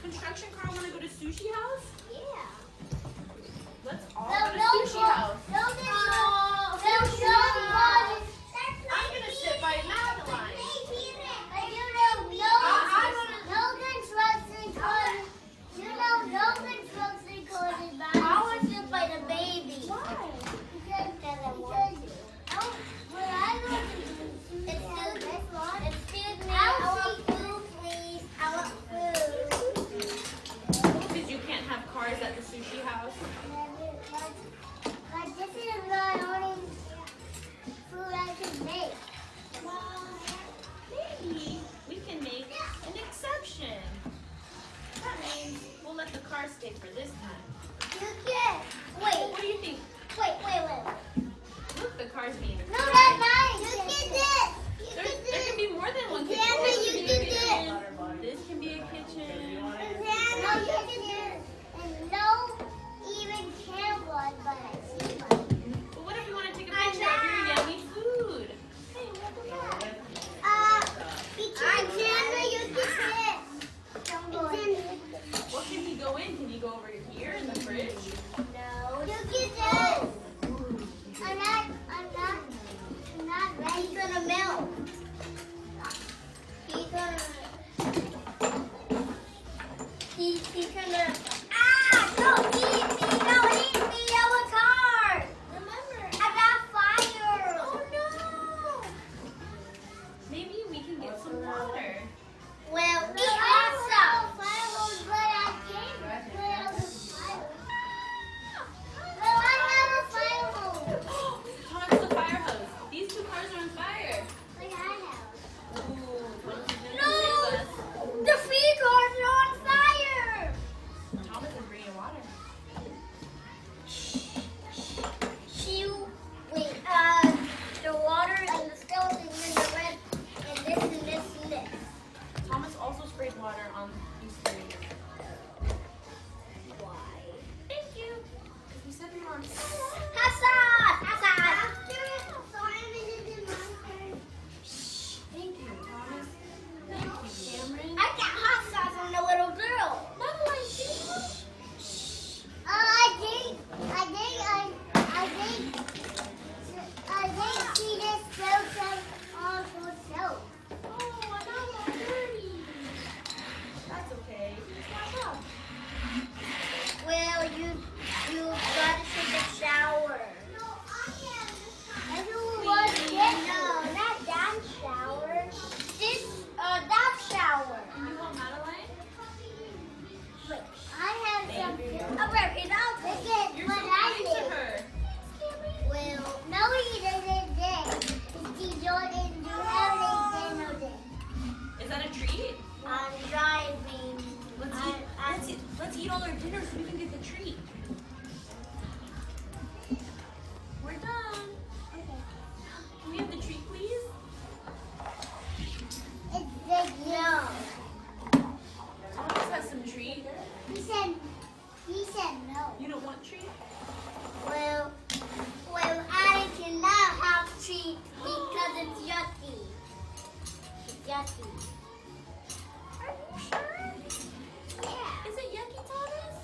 construction car want to go to sushi house? Yeah. Let's all go to sushi house. I'm gonna sit by Madeline. I want to sit by the baby. Why? Excuse me, I want food, please. I want food. Because you can't have cars at the sushi house. But this is the only food I can make. Maybe we can make an exception. That means we'll let the car stay for this time. You can. Wait. What do you think? Wait. Look, the car's being No, that's mine. You get this. There can be more than one kitchen. Sandra, you get this. This can be a kitchen. No, you get this. And no even cameras, but I see one. But what if we want to take a picture of your yummy food? Hey, look at that. Sandra, you get this. you go over to here in the fridge? No. Look at this. I'm not ready. He's gonna melt. He's gonna. Don't eat me! Don't eat me! That was hard. Remember, I got fire. Oh no! Maybe we can get some water. Well, eat awesome. Fire hose, but I can't. Well, I have a fire hose. Thomas, the fire hose. These two cars are on fire. Like I have. Ooh, Thomas is gonna No! save us. The free cars are on fire. Thomas is bringing water. Wait, the water and the skeleton and the red and this and this and this. Thomas also sprayed water on these three. Why? Thank you. Because we said we were on fire. Hassan! Hassan! Thank you, Thomas. Thank you, Cameron. I got hot sauce on the little girl. Madeline, thank I think she just felt like all herself. Oh, I'm all dirty. That's okay. Wash up. Well, you gotta take a shower. No, not that shower. That shower. And you want Madeline? Wait, I have some. Okay, I'll take it. You're But so I kind to did. her. Well, no, he didn't. He didn't do everything. Is that a treat? I'm driving. Let's eat all our dinner so we can get the treat. We're done. Okay. Can we have the treat, please? It's big no. Thomas has some treat. He said no. You don't want treat? Well, I cannot have treat because it's yucky. It's yucky. Are you sure? Yeah. Is it yucky, Thomas?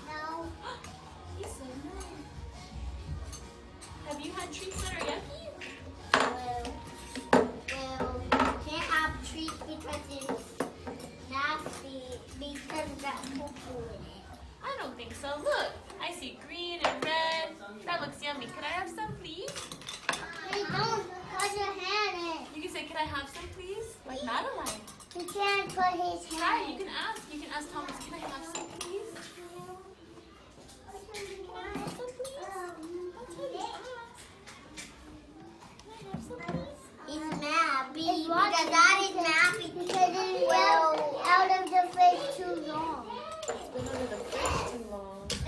No. He said no. Have you had treats that are yucky? Well, can't have treat because it's nasty because got poo-poo in it. I don't think so. Look, I see green and red. That looks yummy. Could I have some, please? Hey, don't put your hand in. You can say, could I have some, please? Like Madeline. He can't put his Try. hand You can ask. You can ask Thomas, can I have some, please? Can I have some, please? That's what you ask. Can I have some, please? He's mad because that is mad because it's out of the fridge too long. It's been under the fridge too long. It's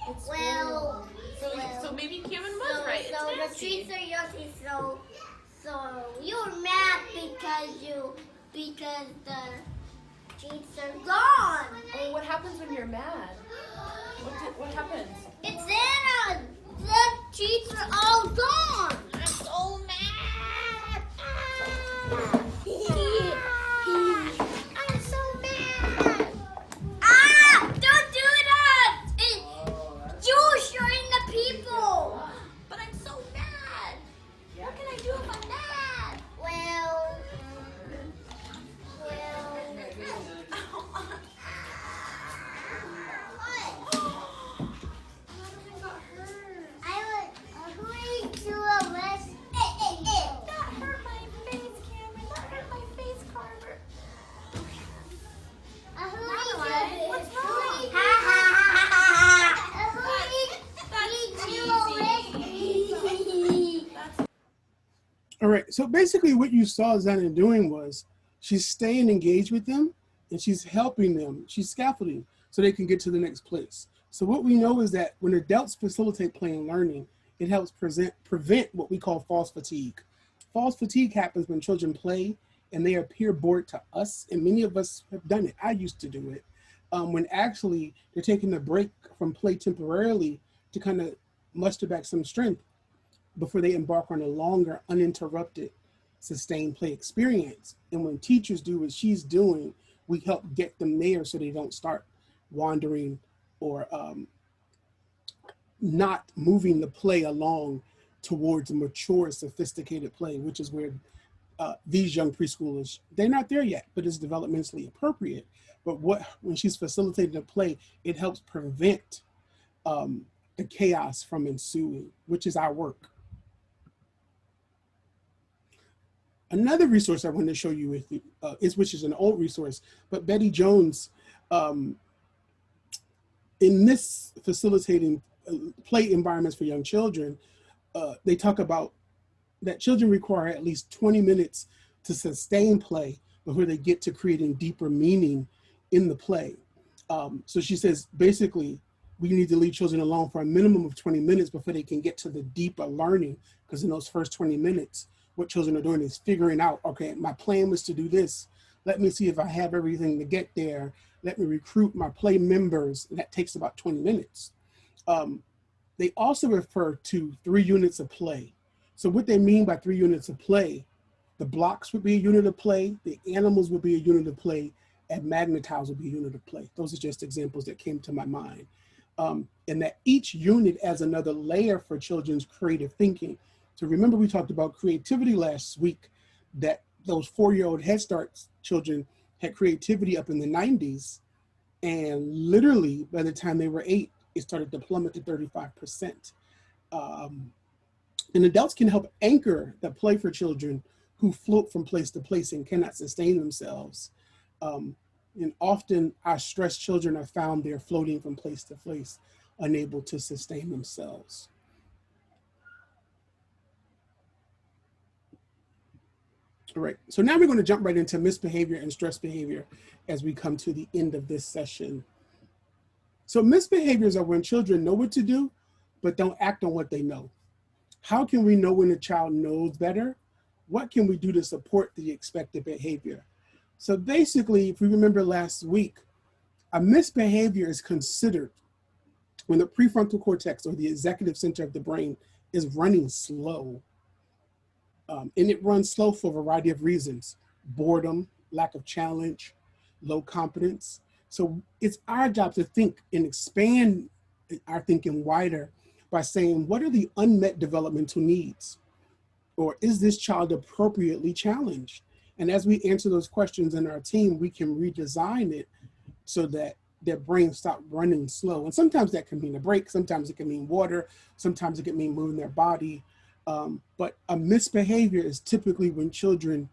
It's well, so maybe Cameron was right. So It's the nasty. treats are yucky. So you're mad because the treats are gone. Oh, what happens when you're mad? What happens? It's Anna. The treats are all gone. I'm so mad. I'm so mad. Don't do that. You're showing the people. But I'm so mad. What can I do if I'm mad? Well. Madeline got hurt. I'm going to arrest. That hurt my face, Cameron. That hurt my face, Carver. Madeline, what's wrong? All right, so basically what you saw Zana doing was she's staying engaged with them and she's helping them, she's scaffolding so they can get to the next place. So what we know is that when adults facilitate play and learning, it helps prevent what we call false fatigue. False fatigue happens when children play and they appear bored to us, and many of us have done it. I used to do it, when actually they're taking a break from play temporarily to kind of muster back some strength before they embark on a longer, uninterrupted, sustained play experience. And when teachers do what she's doing, we help get them there so they don't start wandering or not moving the play along towards mature, sophisticated play, which is where these young preschoolers, they're not there yet, but it's developmentally appropriate. But when she's facilitating a play, it helps prevent the chaos from ensuing, which is our work. Another resource I want to show you with you which is an old resource, but Betty Jones, in this facilitating play environments for young children, they talk about that children require at least 20 minutes to sustain play before they get to creating deeper meaning in the play. So she says, basically, we need to leave children alone for a minimum of 20 minutes before they can get to the deeper learning, because in those first 20 minutes, what children are doing is figuring out, okay, my plan was to do this. Let me see if I have everything to get there. Let me recruit my play members. And that takes about 20 minutes. They also refer to 3 units of play. So what they mean by 3 units of play, the blocks would be a unit of play, the animals would be a unit of play, and magnetiles would be a unit of play. Those are just examples that came to my mind. And that each unit adds another layer for children's creative thinking. So remember we talked about creativity last week, that those 4-year-old Head Start children had creativity up in the 90s. And literally by the time they were 8, it started to plummet to 35%. And adults can help anchor the play for children who float from place to place and cannot sustain themselves. And often our stressed children are found there floating from place to place, unable to sustain themselves. All right, so now we're going to jump right into misbehavior and stress behavior as we come to the end of this session. So misbehaviors are when children know what to do, but don't act on what they know. How can we know when a child knows better? What can we do to support the expected behavior? So basically, if we remember last week, a misbehavior is considered when the prefrontal cortex, or the executive center of the brain, is running slow. And it runs slow for a variety of reasons: boredom, lack of challenge, low competence. So it's our job to think and expand our thinking wider by saying, what are the unmet developmental needs? Or is this child appropriately challenged? And as we answer those questions in our team, we can redesign it so that their brains stop running slow. And sometimes that can mean a break, sometimes it can mean water, sometimes it can mean moving their body. But a misbehavior is typically when children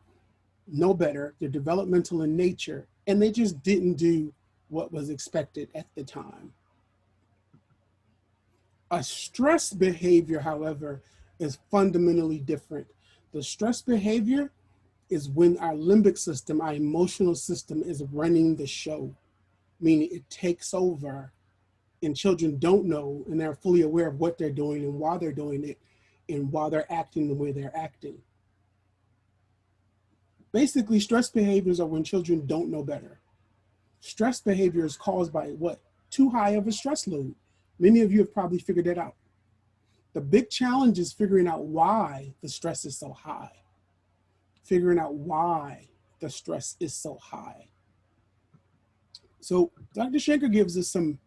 know better, they're developmental in nature, and they just didn't do what was expected at the time. A stress behavior, however, is fundamentally different. The stress behavior is when our limbic system, our emotional system, is running the show, meaning it takes over, and children don't know, and they're fully aware of what they're doing and why they're doing it, and why they're acting the way they're acting. Basically, stress behaviors are when children don't know better. Stress behavior is caused by what? Too high of a stress load. Many of you have probably figured that out. The big challenge is figuring out why the stress is so high. Figuring out why the stress is so high. So Dr. Shanker gives us some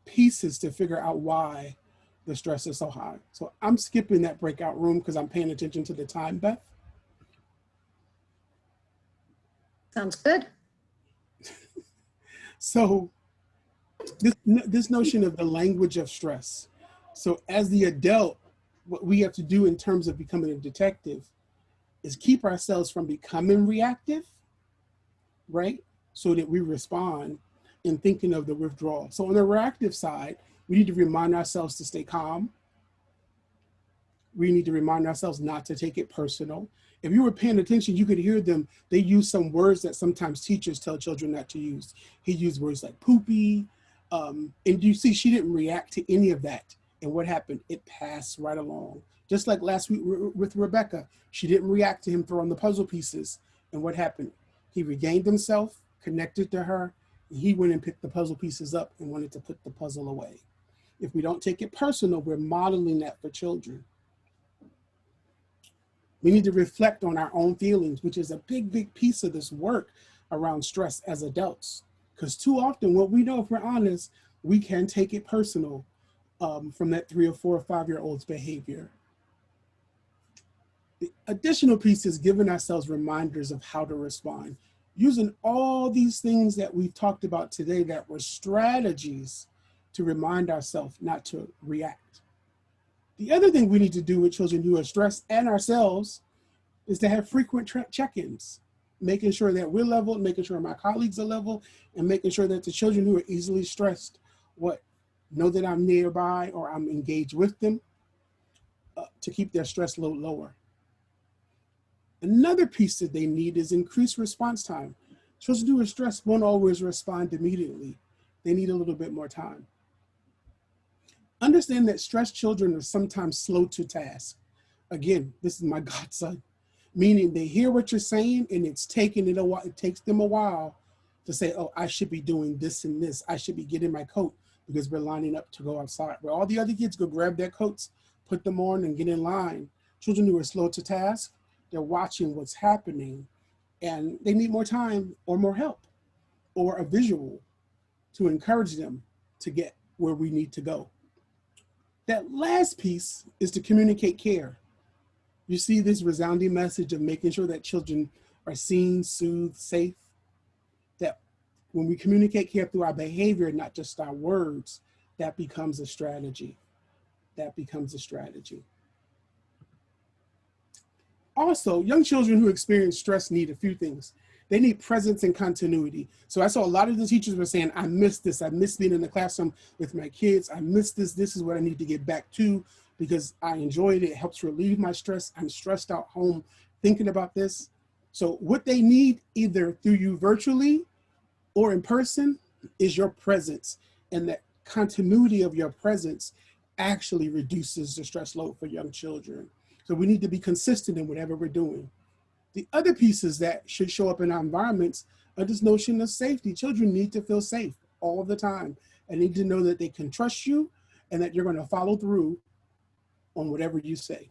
pieces to figure out why the stress is so high. So I'm skipping that breakout room because I'm paying attention to the time, Beth. Sounds good. So this notion of the language of stress. So as the adult, what we have to do in terms of becoming a detective is keep ourselves from becoming reactive, right? So that we respond in thinking of the withdrawal. So on the reactive side, we need to remind ourselves to stay calm. We need to remind ourselves not to take it personal. If you were paying attention, you could hear them. They use some words that sometimes teachers tell children not to use. He used words like poopy. And you see, she didn't react to any of that. And what happened? It passed right along. Just like last week with Rebecca, she didn't react to him throwing the puzzle pieces. And what happened? He regained himself, connected to her. And he went and picked the puzzle pieces up and wanted to put the puzzle away. If we don't take it personal, we're modeling that for children. We need to reflect on our own feelings, which is a big, big piece of this work. around stress as adults. Because too often, what we know, if we're honest, we can take it personal from that 3 or 4 or 5-year-old's behavior. The additional piece is giving ourselves reminders of how to respond. Using all these things that we've talked about today that were strategies to remind ourselves not to react. The other thing we need to do with children who are stressed and ourselves is to have frequent check-ins, making sure that we're level, making sure my colleagues are level, and making sure that the children who are easily stressed know that I'm nearby or I'm engaged with them to keep their stress load lower. Another piece that they need is increased response time. Children who are stressed won't always respond immediately. They need a little bit more time. Understand that stressed children are sometimes slow to task. Again, this is my godson, meaning they hear what you're saying and it's taking it a while. It takes them a while to say, oh, I should be doing this and this. I should be getting my coat because we're lining up to go outside. Where all the other kids go grab their coats, put them on and get in line. Children who are slow to task, they're watching what's happening and they need more time or more help or a visual to encourage them to get where we need to go. That last piece is to communicate care. You see this resounding message of making sure that children are seen, soothed, safe, that when we communicate care through our behavior, not just our words, that becomes a strategy. That becomes a strategy. Also, young children who experience stress need a few things. They need presence and continuity. So I saw a lot of the teachers were saying, I miss this. I miss being in the classroom with my kids. I miss this. This is what I need to get back to because I enjoyed it. It helps relieve my stress. I'm stressed out home thinking about this. So what they need either through you virtually or in person is your presence, and that continuity of your presence actually reduces the stress load for young children. So we need to be consistent in whatever we're doing. The other pieces that should show up in our environments are this notion of safety. Children need to feel safe all the time and need to know that they can trust you and that you're going to follow through on whatever you say.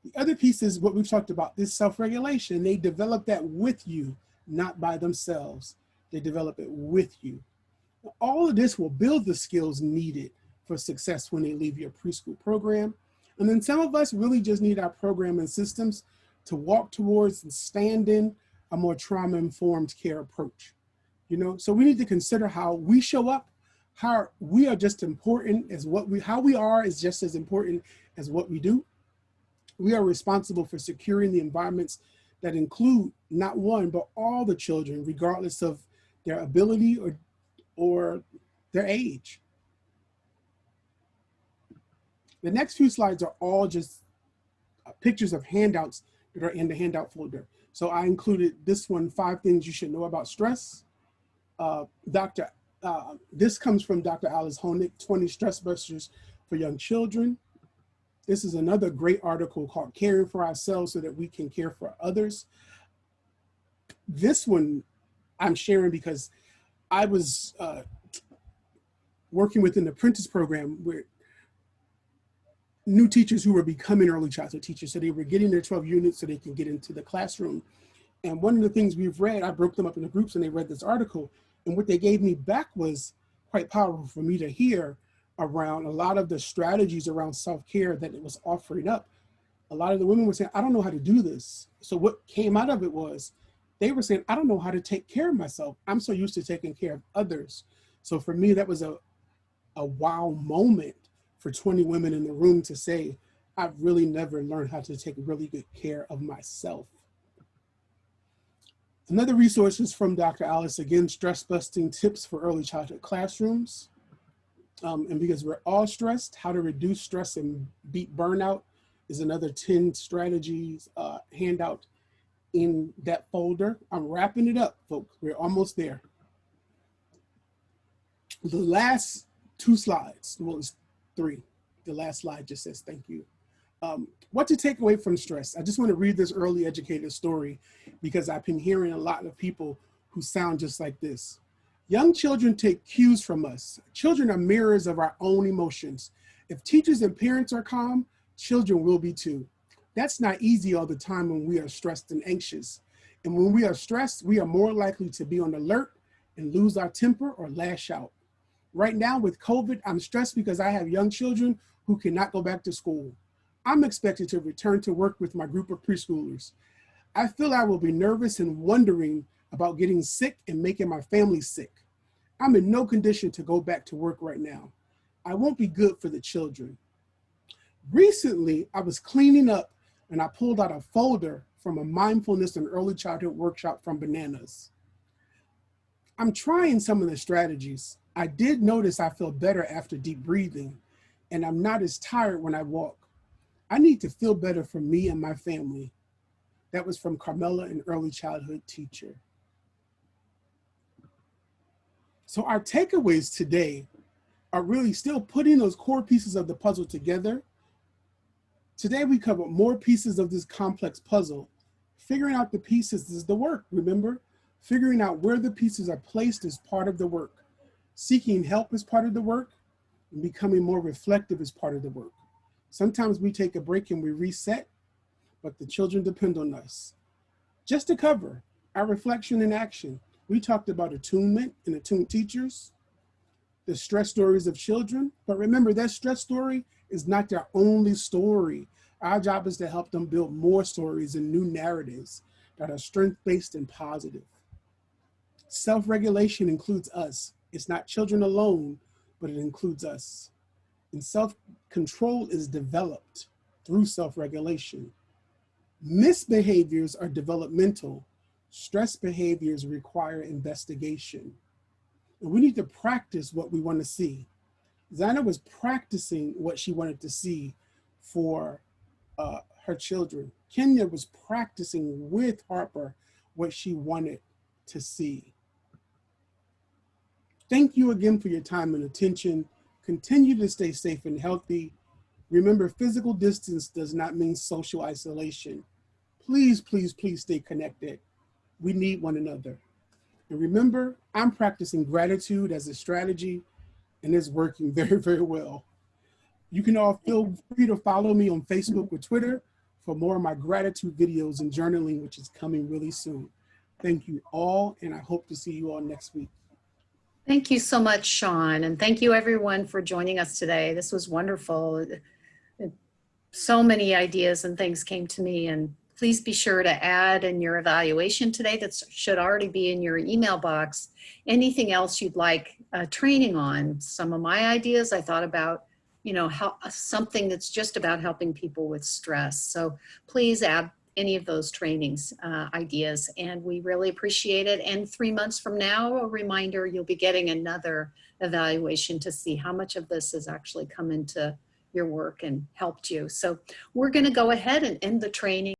The other piece is what we've talked about, this self-regulation. They develop that with you, not by themselves. They develop it with you. All of this will build the skills needed for success when they leave your preschool program. And then some of us really just need our program and systems to walk towards and stand in a more trauma-informed care approach. So we need to consider how we show up, how we are just important as how we are is just as important as what we do. We are responsible for securing the environments that include not one, but all the children, regardless of their ability or their age. The next few slides are all just pictures of handouts that are in the handout folder. So I included this one, 5 things you should know about stress. This comes from Dr. Alice Honig, 20 stress busters for young children. This is another great article called Caring for Ourselves so that we can care for others. This one I'm sharing because I was working within the apprentice program where new teachers who were becoming early childhood teachers. So they were getting their 12 units so they can get into the classroom. And one of the things we've read, I broke them up into groups and they read this article. And what they gave me back was quite powerful for me to hear around a lot of the strategies around self-care that it was offering up. A lot of the women were saying, I don't know how to do this. So what came out of it was, they were saying, I don't know how to take care of myself. I'm so used to taking care of others. So for me, that was a wow moment for 20 women in the room to say, I've really never learned how to take really good care of myself. Another resource is from Dr. Alice, again, stress busting tips for early childhood classrooms. And because we're all stressed, how to reduce stress and beat burnout is another 10 strategies handout in that folder. I'm wrapping it up, folks. We're almost there. The last 2 slides, well, it's 3. The last slide just says thank you. What to take away from stress. I just want to read this early educator story because I've been hearing a lot of people who sound just like this. Young children take cues from us. Children are mirrors of our own emotions. If teachers and parents are calm, children will be too. That's not easy all the time when we are stressed and anxious. And when we are stressed, we are more likely to be on alert and lose our temper or lash out. Right now with COVID, I'm stressed because I have young children who cannot go back to school. I'm expected to return to work with my group of preschoolers. I feel I will be nervous and wondering about getting sick and making my family sick. I'm in no condition to go back to work right now. I won't be good for the children. Recently, I was cleaning up and I pulled out a folder from a mindfulness and early childhood workshop from Bananas. I'm trying some of the strategies. I did notice I feel better after deep breathing, and I'm not as tired when I walk. I need to feel better for me and my family. That was from Carmela, an early childhood teacher. So our takeaways today are really still putting those core pieces of the puzzle together. Today we covered more pieces of this complex puzzle. Figuring out the pieces is the work, remember? Figuring out where the pieces are placed is part of the work. Seeking help is part of the work, and becoming more reflective is part of the work. Sometimes we take a break and we reset, but the children depend on us. Just to cover our reflection and action, we talked about attunement and attuned teachers, the stress stories of children, but remember that stress story is not their only story. Our job is to help them build more stories and new narratives that are strength-based and positive. Self-regulation includes us. It's not children alone, but it includes us. And self-control is developed through self-regulation. Misbehaviors are developmental. Stress behaviors require investigation. And we need to practice what we want to see. Zana was practicing what she wanted to see for her children. Kenya was practicing with Harper what she wanted to see. Thank you again for your time and attention. Continue to stay safe and healthy. Remember, physical distance does not mean social isolation. Please, please, please stay connected. We need one another. And remember, I'm practicing gratitude as a strategy, and it's working very, very well. You can all feel free to follow me on Facebook or Twitter for more of my gratitude videos and journaling, which is coming really soon. Thank you all, and I hope to see you all next week. Thank you so much, Shawn, and thank you everyone for joining us today. This was wonderful. So many ideas and things came to me, and please be sure to add in your evaluation today, that should already be in your email box, anything else you'd like training on. Some of my ideas I thought about, how something that's just about helping people with stress. So please add any of those trainings ideas, and we really appreciate it. And 3 months from now, a reminder, you'll be getting another evaluation to see how much of this has actually come into your work and helped you. So we're going to go ahead and end the training.